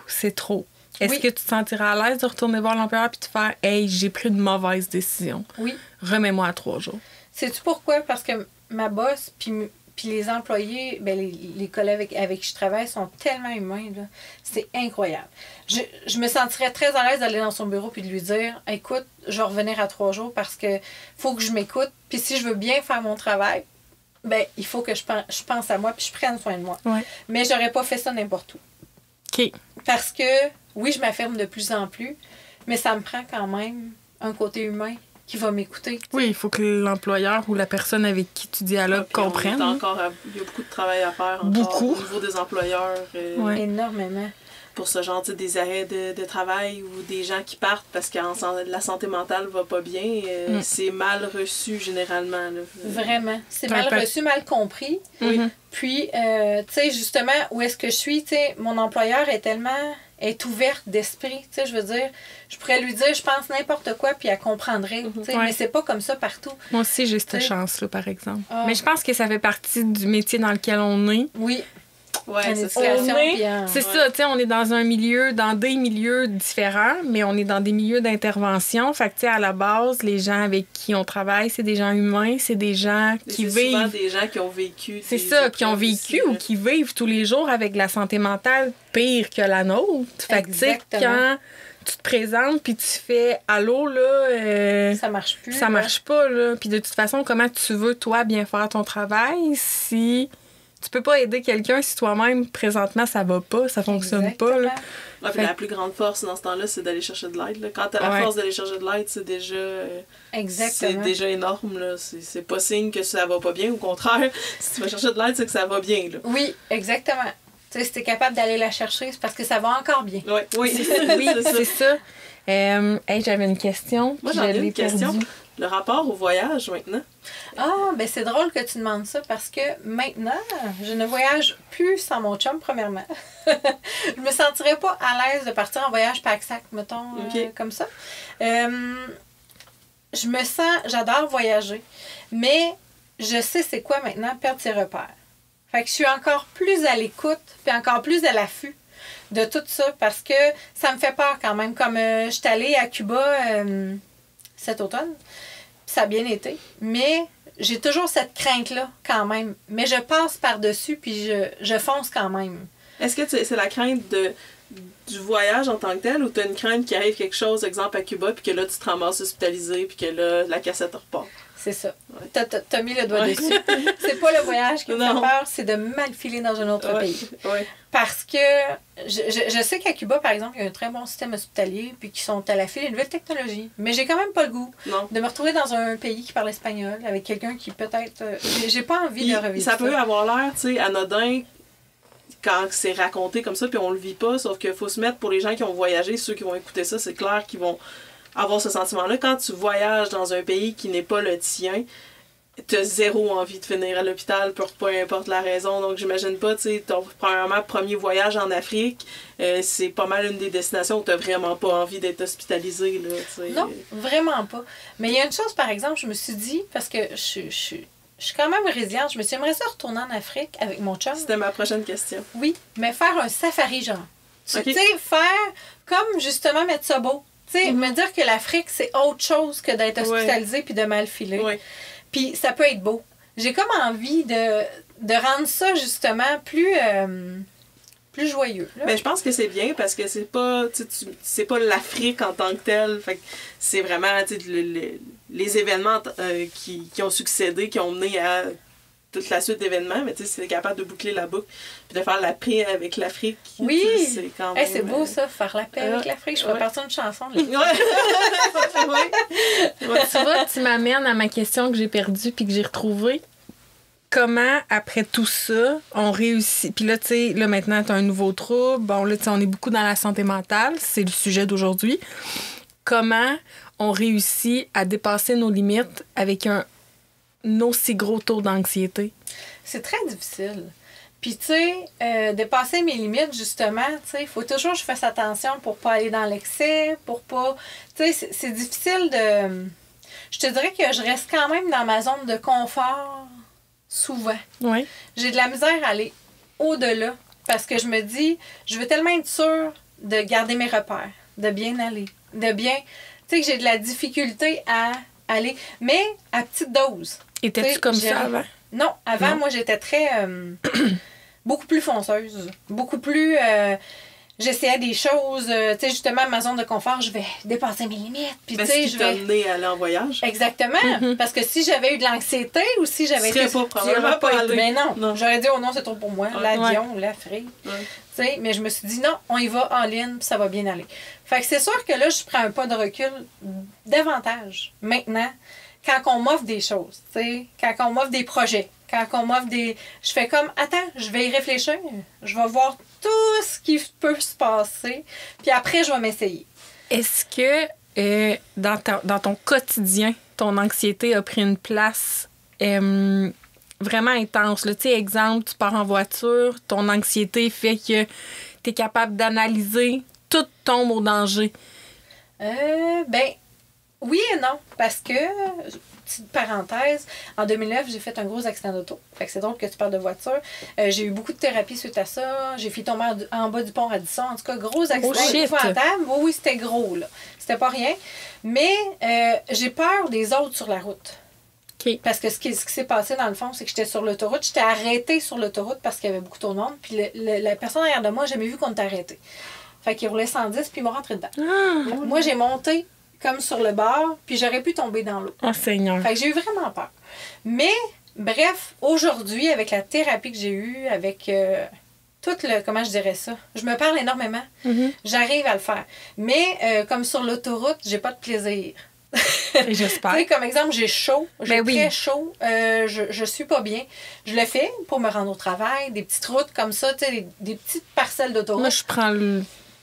c'est trop. Est-ce que tu te sentirais à l'aise de retourner voir l'employeur puis de faire « Hey, j'ai pris une mauvaise décision. Oui. Remets-moi à 3 jours. » Sais-tu pourquoi? Parce que ma boss puis les employés, ben les collègues avec qui je travaille sont tellement humains, là. C'est incroyable. Je me sentirais très à l'aise d'aller dans son bureau puis de lui dire « Écoute, je vais revenir à 3 jours parce que faut que je m'écoute. Puis si je veux bien faire mon travail, ben il faut que je pense à moi puis je prenne soin de moi. Ouais. Mais j'aurais pas fait ça n'importe où. OK. Parce que, oui, je m'affirme de plus en plus, mais ça me prend quand même un côté humain qui va m'écouter. Oui, il faut que l'employeur ou la personne avec qui tu dialogues comprenne. Il y a beaucoup de travail à faire encore beaucoup. Au niveau des employeurs. Ouais. Énormément. Pour ce genre, des arrêts de travail ou des gens qui partent parce que la santé mentale va pas bien, c'est mal reçu généralement. Là. Vraiment. C'est mal reçu, mal compris. Oui. Puis, tu sais, justement, où est-ce que je suis, tu sais, mon employeur est ouverte d'esprit, tu sais, je veux dire, je pourrais lui dire, je pense n'importe quoi, puis elle comprendrait, tu sais, mais c'est pas comme ça partout. Moi aussi, j'ai cette chance-là, par exemple. Mais je pense que ça fait partie du métier dans lequel on est. Oui. Ouais, c'est ça. C'est ça, tu sais, on est dans des milieux différents, mais on est dans des milieux d'intervention. Fait que, tu sais, à la base, les gens avec qui on travaille, c'est des gens humains, c'est des gens qui vivent. Souvent des gens qui ont vécu. C'est ça, qui ont vécu ou qui vivent tous les jours avec la santé mentale pire que la nôtre. Fait que, tu sais, quand tu te présentes puis tu fais « Allô, là... ça marche plus. Ça marche pas, là. Puis de toute façon, comment tu veux, toi, bien faire ton travail si... Tu peux pas aider quelqu'un si toi-même, présentement, ça va pas, ça fonctionne pas. Là. Ouais, puis la plus grande force dans ce temps-là, c'est d'aller chercher de l'aide. Là. Quand t'as la force d'aller chercher de l'aide, c'est déjà énorme. Là. C'est pas signe que ça va pas bien. Au contraire, si tu vas chercher de l'aide, c'est que ça va bien. Là. Oui, exactement. Tu sais, si t'es capable d'aller la chercher, c'est parce que ça va encore bien. Oui, c'est ça. Hey, j'avais une question. Moi, j'en ai une question. Le rapport au voyage, maintenant? Ah, ben c'est drôle que tu demandes ça parce que maintenant, je ne voyage plus sans mon chum, premièrement. Je me sentirais pas à l'aise de partir en voyage pack-sac, mettons, comme ça. J'adore voyager, mais je sais c'est quoi maintenant perdre ses repères. Fait que je suis encore plus à l'écoute, puis encore plus à l'affût de tout ça parce que ça me fait peur quand même. Comme je suis allée à Cuba cet automne, ça a bien été, mais j'ai toujours cette crainte-là quand même. Mais je passe par-dessus, puis je fonce quand même. Est-ce que c'est la crainte du voyage en tant que tel ou tu as une crainte qu'il arrive quelque chose, exemple à Cuba, puis que là tu te ramasses hospitalisé, puis que là la cassette repart? C'est ça. Ouais. T'as mis le doigt dessus. C'est pas le voyage qui me fait peur, c'est de mal filer dans un autre pays. Ouais. Parce que je sais qu'à Cuba, par exemple, il y a un très bon système hospitalier, puis qui sont à la file des nouvelles technologies. Mais j'ai quand même pas le goût de me retrouver dans un pays qui parle espagnol, avec quelqu'un qui peut-être... j'ai pas envie de revivre ça. Ça peut avoir l'air, tu sais, anodin quand c'est raconté comme ça, puis on le vit pas, sauf qu'il faut se mettre pour les gens qui ont voyagé, ceux qui vont écouter ça, c'est clair qu'ils vont avoir ce sentiment-là. Quand tu voyages dans un pays qui n'est pas le tien, t'as zéro envie de finir à l'hôpital pour peu importe la raison. Donc, j'imagine pas, tu sais, ton premier voyage en Afrique, c'est pas mal une des destinations où t'as vraiment pas envie d'être hospitalisé, là, t'sais. Non, vraiment pas. Mais il y a une chose, par exemple, je me suis dit, parce que je suis quand même résiliente, je me suis dit, j'aimerais ça retourner en Afrique avec mon chum. C'était ma prochaine question. Oui, mais faire un safari, genre. Tu sais, faire comme, justement, mettre ça beau. Tu sais, me dire que l'Afrique, c'est autre chose que d'être hospitalisé puis de mal filer. Ouais. Puis ça peut être beau. J'ai comme envie de rendre ça, justement, plus joyeux. Là. Ben, je pense que c'est bien parce que c'est pas l'Afrique en tant que telle. Fait que c'est vraiment les événements qui ont succédé, qui ont mené à toute la suite d'événements, mais tu sais, c'est capable de boucler la boucle puis de faire la paix avec l'Afrique. Oui! C'est quand même... c'est beau, ça, faire la paix avec l'Afrique. Je pourrais partir d'une chanson. Là. Tu vois, tu m'amènes à ma question que j'ai perdue puis que j'ai retrouvée. Comment, après tout ça, on réussit... Puis là, tu sais, là, maintenant, tu as un nouveau trouble. Bon, là, tu sais, on est beaucoup dans la santé mentale. C'est le sujet d'aujourd'hui. Comment on réussit à dépasser nos limites avec un aussi gros taux d'anxiété? C'est très difficile. Puis, tu sais, dépasser mes limites, justement, tu sais, il faut toujours que je fasse attention pour pas aller dans l'excès, pour pas... Tu sais, c'est difficile de... Je te dirais que je reste quand même dans ma zone de confort souvent. Oui. J'ai de la misère à aller au-delà parce que je me dis, je veux tellement être sûre de garder mes repères, de bien aller, de bien... Tu sais, que j'ai de la difficulté à aller, mais à petite dose. Étais-tu comme ça avant? Non, avant, moi, j'étais très... beaucoup plus fonceuse. Beaucoup plus... j'essayais des choses. Tu sais, justement, ma zone de confort, je vais dépasser mes limites. Puis, tu sais, je vais... amené à aller en voyage. Exactement. Parce que si j'avais eu de l'anxiété ou si j'avais été... probablement pas allé. Mais non. J'aurais dit, oh non, c'est trop pour moi. L'avion, l'Afrique. Tu sais, mais je me suis dit, non, on y va en ligne, puis ça va bien aller. Fait que c'est sûr que là, je prends un pas de recul davantage. Maintenant, quand on m'offre des choses, tu sais, quand on m'offre des projets, quand on m'offre des... Je fais comme, attends, je vais y réfléchir. Je vais voir tout ce qui peut se passer. Puis après, je vais m'essayer. Est-ce que dans ton quotidien, ton anxiété a pris une place vraiment intense? Tu sais, exemple, tu pars en voiture, ton anxiété fait que tu es capable d'analyser, tout tombe au danger. Ben, oui et non. Parce que... Petite parenthèse, en 2009, j'ai fait un gros accident d'auto. Fait que c'est drôle que tu parles de voiture. J'ai eu beaucoup de thérapie suite à ça. J'ai fait tomber en bas du pont Radisson. En tout cas, gros accident épouvantable. Oui, c'était gros, là. C'était pas rien. Mais j'ai peur des autres sur la route. Okay. Parce que ce qui s'est passé, dans le fond, c'est que j'étais sur l'autoroute. J'étais arrêtée sur l'autoroute parce qu'il y avait beaucoup trop de monde. Puis la personne derrière de moi, j'ai jamais vu qu'on était arrêté. Fait qu'il roulait 110 puis il m'a rentré dedans. Moi, j'ai monté comme sur le bord, puis j'aurais pu tomber dans l'eau. Oh Seigneur! Fait que j'ai eu vraiment peur. Mais, bref, aujourd'hui, avec la thérapie que j'ai eue, avec tout le... Comment je dirais ça? Je me parle énormément. Mm-hmm. J'arrive à le faire. Mais, comme sur l'autoroute, j'ai pas de plaisir. J'espère. Tu sais, comme exemple, j'ai chaud. J'ai très oui. chaud. Je suis pas bien. Je le fais pour me rendre au travail. Des petites routes comme ça, tu sais, des petites parcelles d'autoroute. Moi, je prends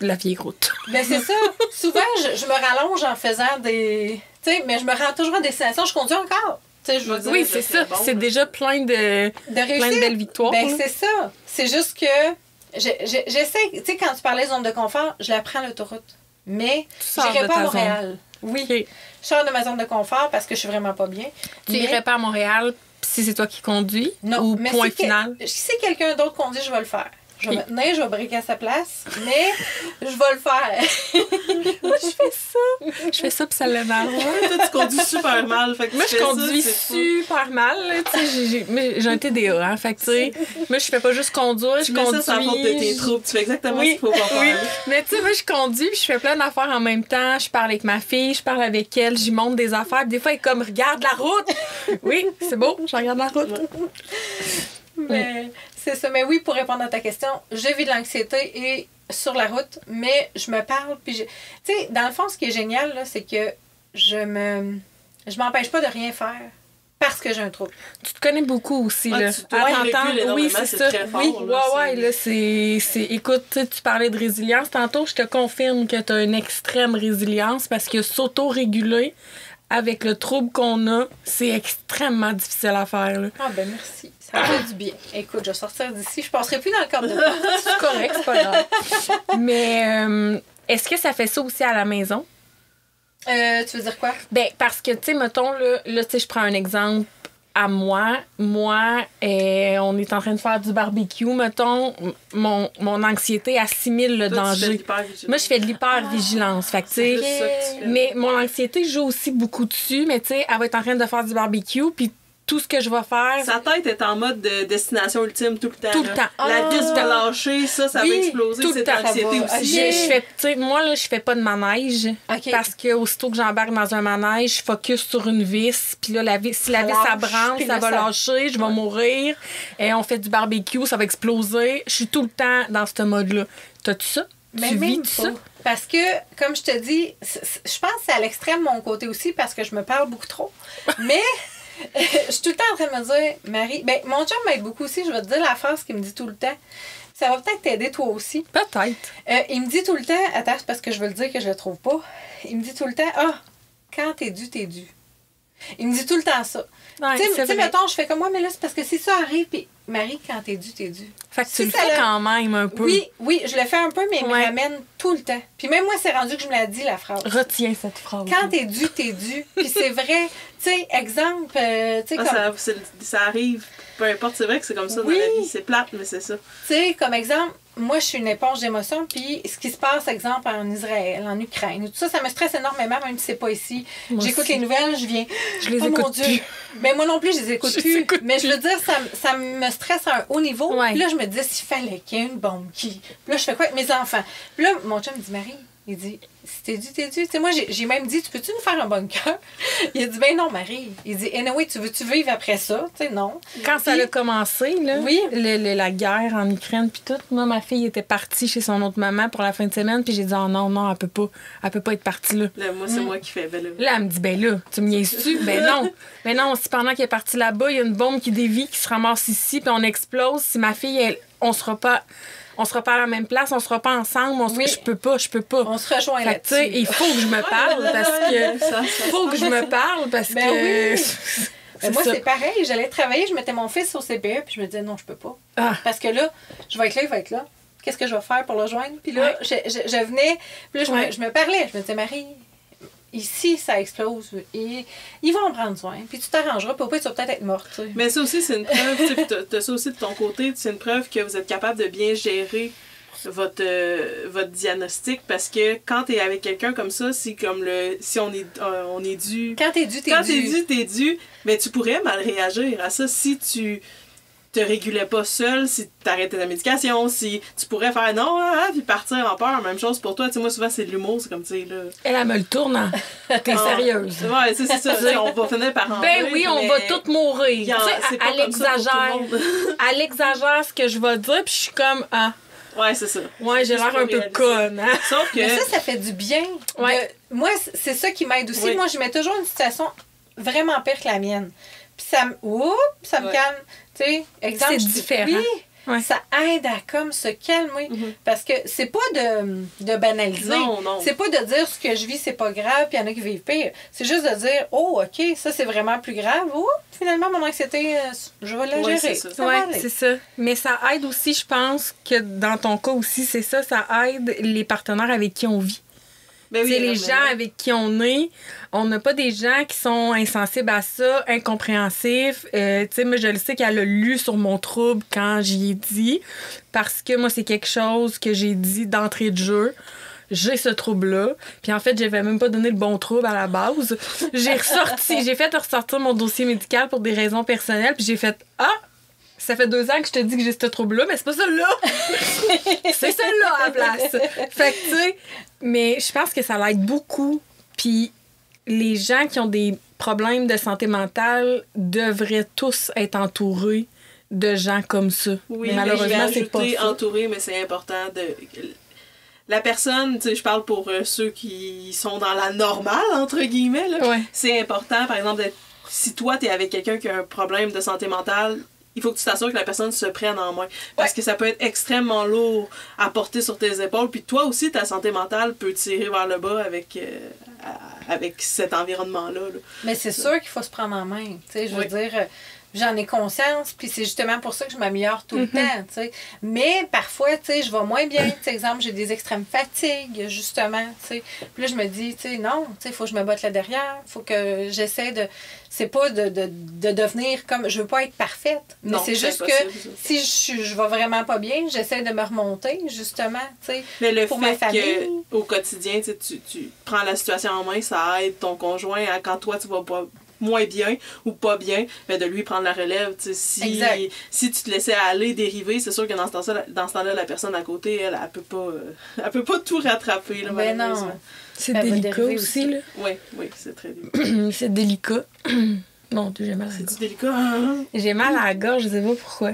la vieille route. Ben c'est ça. Souvent, je me rallonge en faisant des... Tu sais, mais je me rends toujours à destination. Je conduis encore. Tu sais, je veux dire... Oui, c'est ça. Bon, c'est déjà plein de belles victoires. Ben c'est ça. C'est juste que j'essaie... Tu sais, quand tu parlais de zone de confort, je la prends l'autoroute. Mais j'irai pas à Montréal. Oui. Okay. Je sors de ma zone de confort parce que je suis vraiment pas bien. Tu irais pas à Montréal si c'est toi qui conduis? Non. Ou mais point final? Si quelqu'un d'autre conduit, je vais le faire. Je vais me tenir, je vais briquer à sa place, mais je vais le faire. Moi, je fais ça. Je fais ça, puis ça l'énerve. Toi, tu conduis super mal. Fait que moi, je conduis super mal. J'ai un TDA, hein. Fait que, tu sais, moi, je fais pas juste conduire, je conduis. Ça, faute de tes troubles. Tu fais exactement ce qu'il faut pas faire. Oui. Mais, tu sais, moi, je conduis, puis je fais plein d'affaires en même temps. Je parle avec ma fille, je parle avec elle, j'y montre des affaires. Puis des fois, elle est comme, regarde la route. Oui, c'est beau, je regarde la route. Mais c'est ça. Mais oui, pour répondre à ta question, je vis de l'anxiété et sur la route, mais je me parle. Puis tu sais, dans le fond, ce qui est génial, là, c'est que je m'empêche pas de rien faire parce que j'ai un trouble. Tu te connais beaucoup aussi, là. Tu dois t'entendre. Oui, c'est ça. Très fort, oui, là, là, c'est... Écoute, tu parlais de résilience. Tantôt, je te confirme que tu as une extrême résilience parce que s'auto-réguler avec le trouble qu'on a, c'est extrêmement difficile à faire, là. Ah, ben merci. Ça fait du bien. Écoute, je vais sortir d'ici. Je passerai plus dans le cadre de porte. C'est correct, c'est pas grave. Mais est-ce que ça fait ça aussi à la maison? Tu veux dire quoi? Ben, parce que, tu sais, mettons, là tu sais, je prends un exemple à moi. Moi, on est en train de faire du barbecue, mettons. Mon anxiété assimile le danger. Moi, je fais de l'hypervigilance. Fait que, tu sais, mais mon anxiété joue aussi beaucoup dessus. Mais, tu sais, elle va être en train de faire du barbecue, puis tout ce que je vais faire... Sa tête est en mode de destination ultime tout le temps. Tout le temps. La vis va lâcher, ça va exploser. Tout le temps. L'anxiété aussi. Moi, là, je fais pas de manège. OK. Parce que aussitôt que j'embarque dans un manège, je focus sur une vis. Puis là, si la vis, ça branche, ça va lâcher, je vais mourir. Et on fait du barbecue, ça va exploser. Je suis tout le temps dans ce mode-là. T'as-tu ça? Tu vis ça? Parce que, comme je te dis, je pense que c'est à l'extrême mon côté aussi parce que je me parle beaucoup trop. Mais... je suis tout le temps en train de me dire, Marie, ben mon chum m'aide beaucoup aussi, je vais te dire la phrase qu'il me dit tout le temps. Ça va peut-être t'aider toi aussi. Peut-être. Il me dit tout le temps, attends, c'est parce que je veux le dire que je le trouve pas. Il me dit tout le temps, quand t'es dû, t'es dû. Il me dit tout le temps ça. Ouais, tu sais, mettons, je fais comme moi, mais là, c'est parce que si ça arrive, puis Marie, quand t'es dû, t'es dû. Fait que tu le fais quand même un peu. Oui, je le fais un peu, mais il me ramène tout le temps. Puis même moi, c'est rendu que je me l'ai dit, la phrase. Retiens cette phrase. Quand t'es dû, t'es dû. Puis c'est vrai, tu sais, exemple, tu sais, comme... Ça arrive, peu importe, c'est vrai que c'est comme ça dans la vie. C'est plate, mais c'est ça. Tu sais, comme exemple, moi, je suis une éponge d'émotions, puis ce qui se passe, exemple, en Israël, en Ukraine, tout ça, ça me stresse énormément, même si c'est pas ici. J'écoute les nouvelles, je viens... Je les écoute plus. Mais moi non plus, je les écoute plus. Mais je veux dire, ça me stresse à un haut niveau. Ouais. Puis là, je me disais, s'il fallait qu'il y ait une bombe qui... Puis là, je fais quoi avec mes enfants? Puis là, mon chum me dit, Marie, il dit, si t'es dû, t'es dû. Tu sais, moi, j'ai même dit, tu peux-tu nous faire un bunker? Il a dit, ben non, Marie. Il dit, anyway, tu veux-tu vivre après ça? Tu sais, non. Quand ça a commencé, là, la guerre en Ukraine, puis tout, moi, ma fille était partie chez son autre maman pour la fin de semaine, puis j'ai dit, oh non, elle peut pas être partie là. Là, moi, c'est moi qui fais, ben là. Là, elle me dit, ben là, tu me niaises-tu? Ben non. Ben non, si pendant qu'elle est partie là-bas, il y a une bombe qui dévie, qui se ramasse ici, puis on explose, si ma fille, on sera pas à la même place, on sera pas ensemble, je peux pas. On se rejoint là-dessus. Il faut que je me parle parce que... Oui. Moi, ça. c'est pareil. J'allais travailler, je mettais mon fils au CPE, puis je me disais, non, je peux pas. Parce que là, je vais être là, il va être là. Qu'est-ce que je vais faire pour le joindre? Puis là, je venais, puis là, je me parlais. Je me disais, Marie, ici, ça explose. Et ils vont en prendre soin. Puis tu t'arrangeras. Puis au pire, tu vas peut-être être morte. Tu sais. Mais ça aussi, c'est une preuve. Tu as ça aussi de ton côté. C'est une preuve que vous êtes capable de bien gérer votre diagnostic. Parce que quand tu es avec quelqu'un comme ça, si on est dû. Quand t'es dû, t'es dû. Mais tu pourrais mal réagir à ça si tu te régulais pas seul, si tu arrêtais ta médication, si tu pourrais faire non, puis partir en peur. Même chose pour toi. Tu sais, moi, souvent, c'est de l'humour. C'est comme, tu sais, là... Elle me le tourne. T'es sérieuse. Ouais, c'est ça. On va finir par en Ben oui, on va toutes mourir. Elle exagère ce que je vais dire, puis je suis comme... Ouais, c'est ça. Ouais, j'ai l'air un peu conne. Hein? Sauf que... Mais ça fait du bien. Moi, c'est ça qui m'aide aussi. Oui. Moi, je mets toujours une situation vraiment pire que la mienne. Puis ça me calme. Tu sais, exemple, c'est différent. Oui, ça aide à comme se calmer. Parce que c'est pas de banaliser. Non. C'est pas de dire ce que je vis, c'est pas grave, puis il y en a qui vivent pire. C'est juste de dire, oh, OK, ça, c'est vraiment plus grave. Oh, finalement, mon anxiété, je vais la gérer. C'est ça. Mais ça aide aussi, je pense, que dans ton cas aussi, c'est ça, ça aide les partenaires avec qui on vit. Ben oui, les gens avec qui on est, on n'a pas des gens qui sont insensibles à ça, incompréhensifs. Tu sais, moi, je le sais qu'elle a lu sur mon trouble quand j'y ai dit, parce que moi, c'est quelque chose que j'ai dit d'entrée de jeu. J'ai ce trouble-là. Puis en fait, j'avais même pas donné le bon trouble à la base. J'ai fait ressortir mon dossier médical pour des raisons personnelles, puis j'ai fait « Ah! » Ça fait 2 ans que je te dis que j'ai ce trouble-là, mais c'est pas celui-là! C'est celui-là à la place! Fait que, tu sais, mais je pense que ça l'aide beaucoup. Puis les gens qui ont des problèmes de santé mentale devraient tous être entourés de gens comme ça. Oui, mais malheureusement, c'est pas ça. Entouré, mais c'est important de... La personne, tu sais, je parle pour ceux qui sont dans la normale, entre guillemets, là. Ouais. C'est important, par exemple, si toi, t'es avec quelqu'un qui a un problème de santé mentale, il faut que tu t'assures que la personne se prenne en main. Parce que ça peut être extrêmement lourd à porter sur tes épaules. Puis toi aussi, ta santé mentale peut tirer vers le bas avec cet environnement-là. Là. Mais c'est sûr qu'il faut se prendre en main. Tu sais, je veux dire... J'en ai conscience, puis c'est justement pour ça que je m'améliore tout le temps, tu sais. Mais parfois, tu sais, je vais moins bien. Tu sais, exemple, j'ai des extrêmes fatigues, justement, tu sais. Puis là, je me dis, tu sais, non, tu sais, il faut que je me batte là derrière. Il faut que j'essaie de... C'est pas de devenir comme... Je veux pas être parfaite. Mais c'est juste que si je vais vraiment pas bien, j'essaie de me remonter, justement, tu sais, mais le pour fait ma famille. qu'au quotidien, tu prends la situation en main, ça aide ton conjoint à quand toi, tu vas pas moins bien ou pas bien, mais de lui prendre la relève. Si tu te laissais aller, dériver, c'est sûr que dans ce temps-là, la personne à côté, elle peut pas tout rattraper. Là, ben non. C'est délicat aussi, là. Oui, c'est très délicat. C'est délicat. Mon Dieu, j'ai mal à la gorge. C'est délicat, hein? J'ai mal à la gorge, je sais pas pourquoi.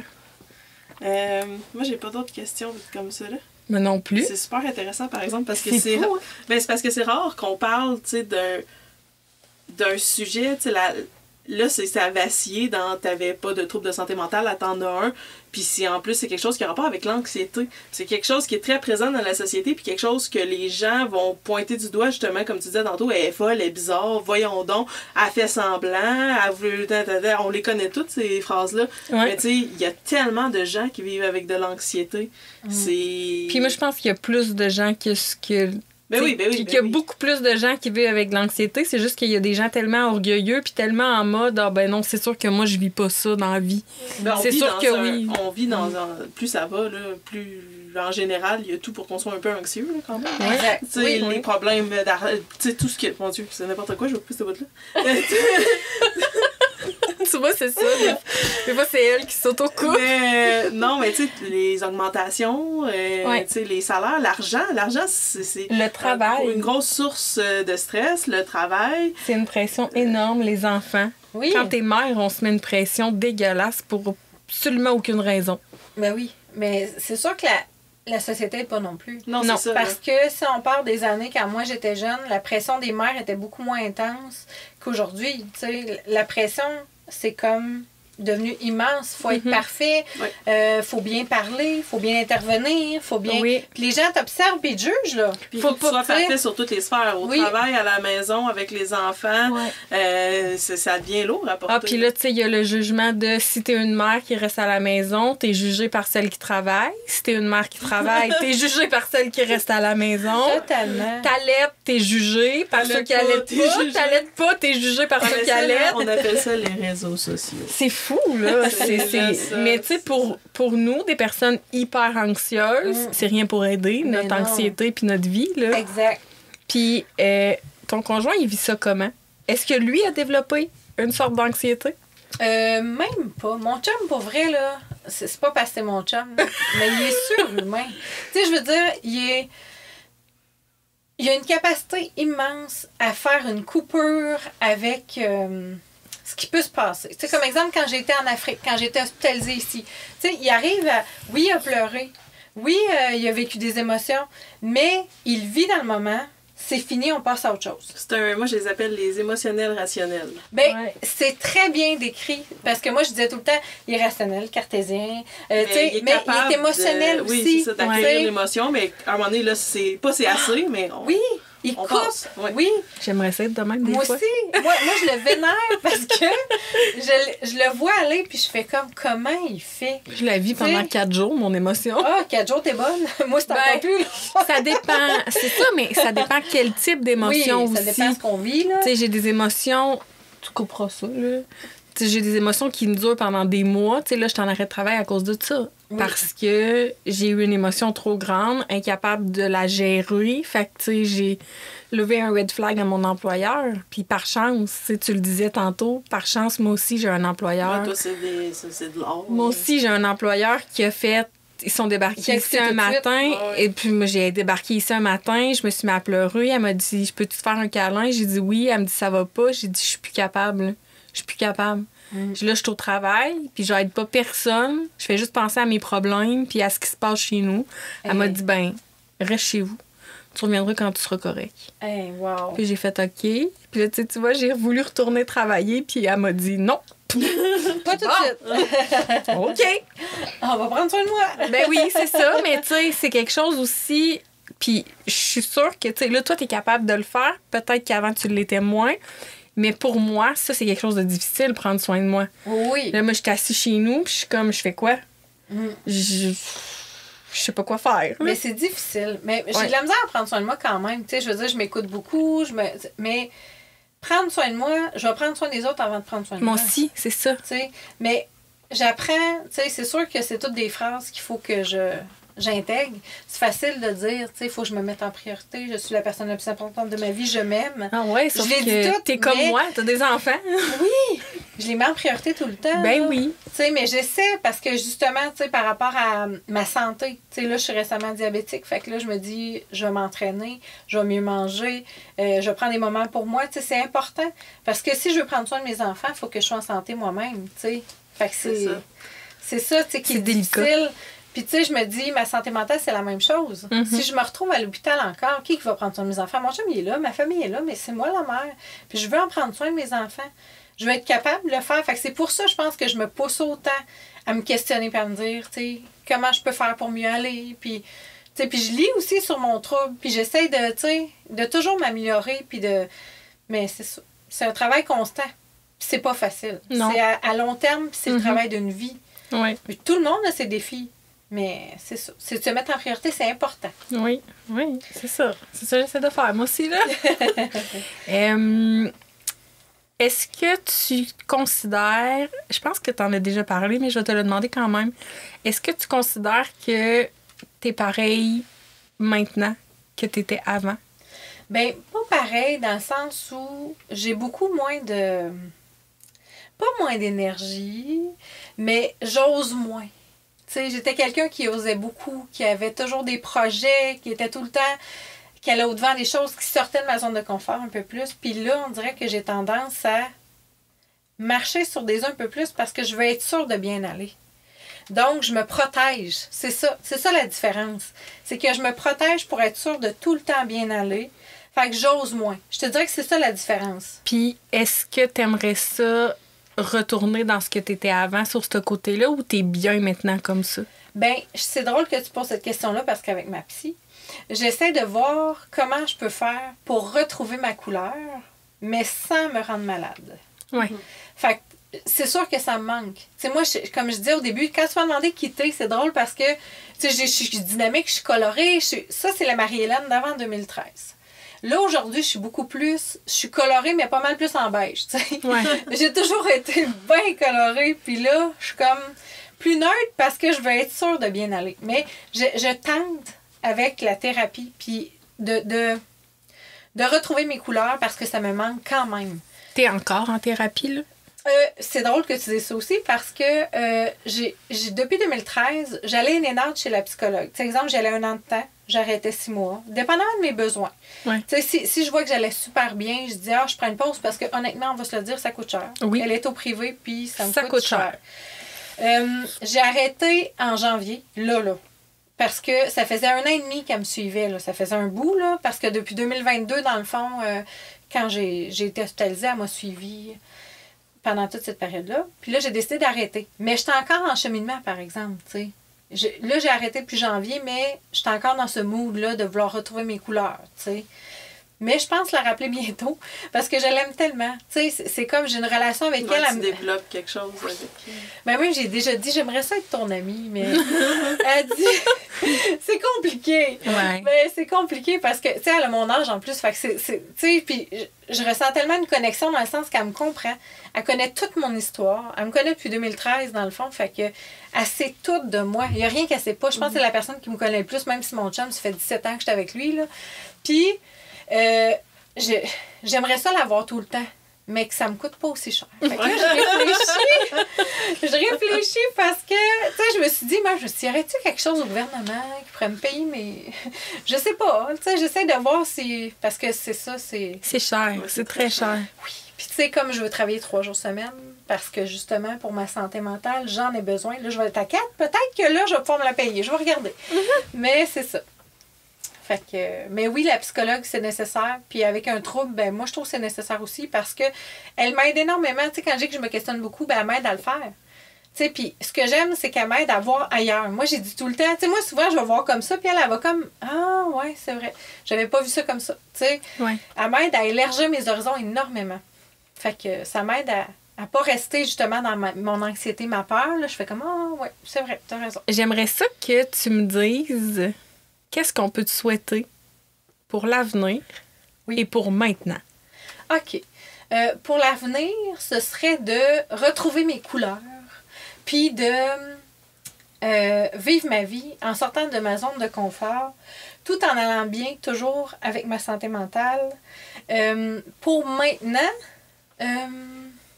Moi, j'ai pas d'autres questions comme ça, là. Mais non plus. C'est super intéressant, par exemple, parce que c'est fou, hein? c'est parce que c'est rare qu'on parle, tu sais, d'un sujet, tu sais, là, ça a vacillé dans t'avais pas de trouble de santé mentale, là, t'en as un. Puis si en plus, c'est quelque chose qui a rapport avec l'anxiété. C'est quelque chose qui est très présent dans la société, puis quelque chose que les gens vont pointer du doigt, justement, comme tu disais tantôt, elle est folle, elle est bizarre, voyons donc, elle fait semblant, elle veut... On les connaît toutes, ces phrases-là. Ouais. Mais tu sais, il y a tellement de gens qui vivent avec de l'anxiété. Puis moi, je pense qu'il y a plus de gens qu'il y a beaucoup plus de gens qui vivent avec de l'anxiété. C'est juste qu'il y a des gens tellement orgueilleux puis tellement en mode « ben non, c'est sûr que moi, je vis pas ça dans la vie. » C'est sûr que oui. On vit dans un... Plus ça va, là, plus... En général, il y a tout pour qu'on soit un peu anxieux, là, quand même. Ouais. Exact. Tu sais, les problèmes d'argent... Tu sais, tout ce qui... Mon Dieu, c'est n'importe quoi, je vois plus ce bout-là. Tu vois, c'est ça. Des fois, c'est elle qui s'auto-coupe. Non, mais tu sais, les augmentations, tu sais, les salaires, l'argent, c'est le travail. Une grosse source de stress, le travail. C'est une pression énorme, les enfants. Oui. Quand t'es mère, on se met une pression dégueulasse pour absolument aucune raison. Ben oui, mais c'est sûr que la société n'est pas non plus. Non, c'est ça. Parce que si on parle des années quand moi j'étais jeune, la pression des mères était beaucoup moins intense qu'aujourd'hui. Tu sais, la pression, c'est comme devenu immense. Faut être parfait, faut bien parler, faut bien intervenir, faut bien... Oui. Puis les gens t'observent et te jugent, là. Puis il faut que tu sois parfait sur toutes les sphères. Au travail, à la maison, avec les enfants, ça devient lourd à porter. Ah, puis là, tu sais, il y a le jugement de si t'es une mère qui reste à la maison, t'es jugée par celle qui travaille. Si t'es une mère qui travaille, t'es jugée par celle qui reste à la maison. Totalement. T'allaites, t'es jugée par ceux qui allaitent pas. T'allaites pas, t'es jugée par ceux qui allaitent. On appelle ça les réseaux sociaux. C'est fou, là. Mais tu sais, pour nous, des personnes hyper anxieuses, c'est rien pour aider notre anxiété puis notre vie, là. Exact. Puis ton conjoint, il vit ça comment? Est-ce que lui a développé une sorte d'anxiété? Même pas. Mon chum, pour vrai, là, c'est pas parce que c'est mon chum, mais il est surhumain. Tu sais, je veux dire, il a une capacité immense à faire une coupure avec ce qui peut se passer. Tu sais, comme exemple, quand j'étais en Afrique, quand j'étais hospitalisée ici, tu sais, il arrive à... Oui, il a pleuré. Oui, il a vécu des émotions, mais il vit dans le moment. C'est fini, on passe à autre chose. Moi, je les appelle les émotionnels rationnels. Ben, c'est très bien décrit. Parce que moi, je disais tout le temps, il est rationnel, cartésien. Mais il est émotionnel aussi. Oui, c'est ça, d'accueillir l'émotion. Mais à un moment donné, là, c'est assez, mais oui, il coupe. Passe. Oui. J'aimerais ça être de même des moi fois. Aussi. Moi, je le vénère parce que je le vois aller puis je fais comme, comment il fait? Je la vis pendant 4 jours, mon émotion. Ah, 4 jours, t'es bonne. Moi, c'est encore plus. Ça dépend. C'est ça, mais ça dépend quel type d'émotion aussi. Ça dépend ce qu'on vit, là. Tu sais, j'ai des émotions... Tu couperas ça, là. Tu sais, j'ai des émotions qui me durent pendant des mois. Tu sais, là, je suis en arrêt de travail à cause de ça. Oui. Parce que j'ai eu une émotion trop grande, incapable de la gérer. Fait que, tu sais, j'ai levé un red flag à mon employeur. Puis par chance, tu le disais tantôt, par chance, moi aussi, j'ai un employeur. Ouais, toi, c'est de l'or. Moi aussi, j'ai un employeur qui a fait... Ils sont débarqués ici un matin. Et puis, moi, j'ai débarqué ici un matin. Je me suis mis à pleurer. Elle m'a dit, je peux-tu te faire un câlin? J'ai dit oui. Elle me dit, ça va pas. J'ai dit, je suis plus capable. Je suis plus capable. Là, je suis au travail, puis je n'aide pas personne. Je fais juste penser à mes problèmes, puis à ce qui se passe chez nous. Elle m'a dit, ben, reste chez vous. Tu reviendras quand tu seras correct. Wow. Puis j'ai fait OK. Puis là, tu vois, j'ai voulu retourner travailler, puis elle m'a dit non. Pas tout de suite. OK. On va prendre soin de moi. Ben oui, c'est ça. Mais tu sais, c'est quelque chose aussi... Puis je suis sûre que, tu sais, là, toi, tu es capable de le faire. Peut-être qu'avant, tu l'étais moins. Mais pour moi, ça, c'est quelque chose de difficile, prendre soin de moi. Oui. Là, moi, je suis assise chez nous, puis je suis comme, je fais quoi? Je sais pas quoi faire. Mais c'est difficile. Mais j'ai de la misère à prendre soin de moi quand même. Tu sais, je veux dire, je m'écoute beaucoup. Mais prendre soin de moi, je vais prendre soin des autres avant de prendre soin de moi. Moi aussi, c'est ça. Tu sais, mais j'apprends, tu sais, c'est sûr que c'est toutes des phrases qu'il faut que je j'intègre. C'est facile de dire, tu sais, il faut que je me mette en priorité. Je suis la personne la plus importante de ma vie. Je m'aime. Ah ouais, sauf je l'ai que dit tout, t'es comme moi, t'as des enfants. Oui, je les mets en priorité tout le temps. Ben là. oui. Tu sais, mais j'essaie parce que justement, tu sais, par rapport à ma santé, tu sais, là, je suis récemment diabétique. Fait que là, je me dis, je vais m'entraîner, je vais mieux manger, je vais prendre des moments pour moi. Tu sais, c'est important. Parce que si je veux prendre soin de mes enfants, il faut que je sois en santé moi-même, tu sais. Fait que c'est ça, tu sais, qui est difficile. Puis, tu sais, je me dis, ma santé mentale, c'est la même chose. Mm-hmm. Si je me retrouve à l'hôpital encore, qui va prendre soin de mes enfants? Mon chum, il est là, ma famille est là, mais c'est moi la mère. Puis, je veux en prendre soin de mes enfants. Je veux être capable de le faire. Fait que c'est pour ça, je pense que je me pousse autant à me questionner et à me dire, tu sais, comment je peux faire pour mieux aller. Puis, tu sais, puis je lis aussi sur mon trouble. Puis, j'essaie de, tu sais, de toujours m'améliorer. Puis mais c'est ça. C'est un travail constant. Puis, c'est pas facile. Non. C'est à long terme, puis c'est le travail d'une vie. Oui. Puis tout le monde a ses défis. Mais c'est ça. C'est de se mettre en priorité, c'est important. Oui, c'est ça. C'est ça que j'essaie de faire, moi aussi, là. Est-ce que tu considères... Je pense que tu en as déjà parlé, mais je vais te le demander quand même. Est-ce que tu considères que t'es pareil maintenant que t'étais avant? Bien, pas pareil dans le sens où j'ai beaucoup moins de... Pas moins d'énergie, mais j'ose moins. Tu sais, j'étais quelqu'un qui osait beaucoup, qui avait toujours des projets, qui était tout le temps, qui allait au-devant des choses, qui sortaient de ma zone de confort un peu plus. Puis là, on dirait que j'ai tendance à marcher sur des œufs un peu plus parce que je veux être sûre de bien aller. Donc, je me protège. C'est ça la différence. C'est que je me protège pour être sûre de tout le temps bien aller. Fait que j'ose moins. Je te dirais que c'est ça la différence. Puis, est-ce que t'aimerais ça retourner dans ce que tu étais avant sur ce côté-là ou t'es bien maintenant comme ça? Bien, c'est drôle que tu poses cette question-là parce qu'avec ma psy, j'essaie de voir comment je peux faire pour retrouver ma couleur, mais sans me rendre malade. Oui. Fait que c'est sûr que ça me manque. Tu sais, moi, comme je disais au début, quand tu m'as demandé de quitter, c'est drôle parce que tu sais, je suis dynamique, je suis colorée. Ça, c'est la Marie-Hélène d'avant 2013. Là, aujourd'hui, je suis beaucoup plus... Je suis colorée, mais pas mal plus en beige, tu sais. Ouais. J'ai toujours été bien colorée. Puis là, je suis comme plus neutre parce que je veux être sûre de bien aller. Mais je tente avec la thérapie puis de retrouver mes couleurs parce que ça me manque quand même. T'es encore en thérapie, là? C'est drôle que tu dises ça aussi parce que depuis 2013, j'allais une énorme chez la psychologue. Par exemple, j'allais 1 an de temps, j'arrêtais 6 mois, dépendamment de mes besoins. Ouais. Si je vois que j'allais super bien, je dis je prends une pause parce que honnêtement, on va se le dire, ça coûte cher. Oui. Elle est au privé, puis ça me coûte cher. J'ai arrêté en janvier, là. Parce que ça faisait 1 an et demi qu'elle me suivait. Là. Ça faisait un bout, là, parce que depuis 2022, dans le fond, quand j'ai été hospitalisée, elle m'a suivie pendant toute cette période-là. Puis là, j'ai décidé d'arrêter. Mais j'étais encore en cheminement, par exemple, tu sais. Là, j'ai arrêté depuis janvier, mais j'étais encore dans ce mood-là de vouloir retrouver mes couleurs, tu sais. Mais je pense la rappeler bientôt parce que je l'aime tellement. Tu sais, c'est comme j'ai une relation avec elle. Tu développes quelque chose avec elle. Ben oui, j'ai déjà dit, j'aimerais ça être ton amie, mais elle dit, c'est compliqué. Ouais. Mais c'est compliqué parce que, tu sais, elle a mon âge en plus. Fait que tu sais, puis je ressens tellement une connexion dans le sens qu'elle me comprend. Elle connaît toute mon histoire. Elle me connaît depuis 2013, dans le fond. Fait que elle sait tout de moi. Il n'y a rien qu'elle sait pas. Je pense que c'est la personne qui me connaît le plus, même si mon chum, ça fait 17 ans que j'étais avec lui, là. Puis, j'aimerais ça l'avoir tout le temps, mais que ça me coûte pas aussi cher. Fait que là, je réfléchis parce que, tu sais, je me suis dit, y aurait-tu quelque chose au gouvernement qui pourrait me payer mes... Je sais pas, tu sais, j'essaie de voir si... Parce que c'est ça, c'est... C'est cher, c'est très cher. Oui, puis tu sais, comme je veux travailler 3 jours semaine, parce que justement, pour ma santé mentale, j'en ai besoin. Là, je vais être à 4, peut-être que là, je vais pouvoir me la payer. Je vais regarder. Mais c'est ça. Fait que, mais oui, la psychologue, c'est nécessaire. Puis avec un trouble, ben moi, je trouve que c'est nécessaire aussi parce que elle m'aide énormément. Tu sais, quand je dis que je me questionne beaucoup, ben elle m'aide à le faire. Tu sais, puis ce que j'aime, c'est qu'elle m'aide à voir ailleurs. Moi, j'ai dit tout le temps, tu sais, moi, souvent, je vais voir comme ça, puis elle va comme, ah, ouais, c'est vrai. J'avais pas vu ça comme ça. Tu sais, ouais. Elle m'aide à élargir mes horizons énormément. Fait que ça m'aide à pas rester justement dans mon anxiété, ma peur. Là. Je fais comme, ah, ouais, c'est vrai, t'as raison. J'aimerais ça que tu me dises... Qu'est-ce qu'on peut te souhaiter pour l'avenir et pour maintenant? OK. Pour l'avenir, ce serait de retrouver mes couleurs, puis de vivre ma vie en sortant de ma zone de confort, tout en allant bien, toujours avec ma santé mentale. Pour maintenant,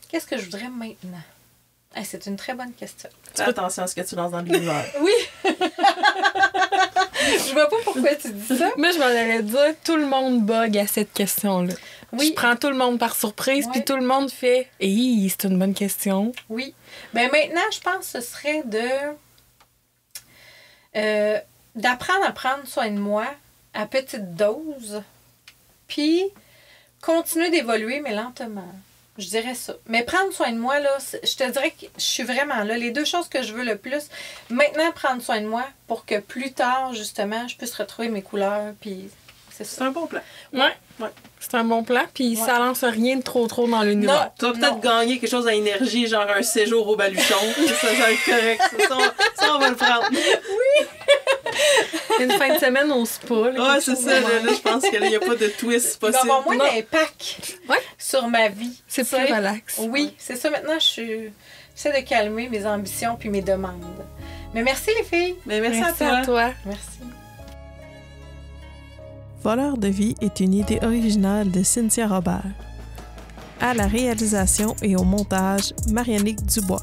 qu'est-ce que je voudrais maintenant? C'est une très bonne question. Fais attention à ce que tu lances dans l'univers. Oui! Je vois pas pourquoi tu dis ça. Moi, je m'en allais dire, tout le monde bug à cette question-là. Oui. Je prends tout le monde par surprise, puis tout le monde fait « Hey, c'est une bonne question. » Oui. Ben maintenant, je pense que ce serait d'apprendre à prendre soin de moi à petite dose, puis continuer d'évoluer, mais lentement. Je dirais ça. Mais prendre soin de moi, là, je te dirais que je suis vraiment là. Les deux choses que je veux le plus, maintenant, prendre soin de moi pour que plus tard, justement, je puisse retrouver mes couleurs, puis c'est ça. C'est un bon plan. Ouais. C'est un bon plan, puis ça lance rien de trop dans l'univers. Tu vas peut-être gagner quelque chose à énergie, genre un séjour au baluchon. Ça va être correct. Ça, on va le prendre. Oui! Une fin de semaine au spa. Ah, c'est ça. Là, je pense qu'il n'y a pas de twist possible. Il va y avoir moins d'impact sur ma vie. C'est plus relax. Oui, c'est ça. Maintenant, j'essaie de calmer mes ambitions puis mes demandes. Mais merci, les filles. Mais merci à toi. Merci. Voleur de vie est une idée originale de Cynthia Robert. À la réalisation et au montage, Mariannick Dubois.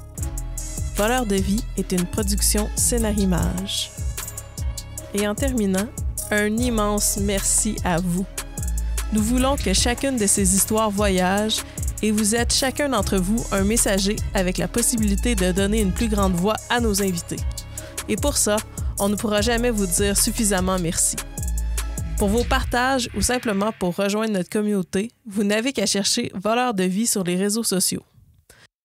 Voleur de vie est une production Scénarimage. Et en terminant, un immense merci à vous. Nous voulons que chacune de ces histoires voyage et vous êtes chacun d'entre vous un messager avec la possibilité de donner une plus grande voix à nos invités. Et pour ça, on ne pourra jamais vous dire suffisamment merci. Pour vos partages ou simplement pour rejoindre notre communauté, vous n'avez qu'à chercher Voleur de vie sur les réseaux sociaux.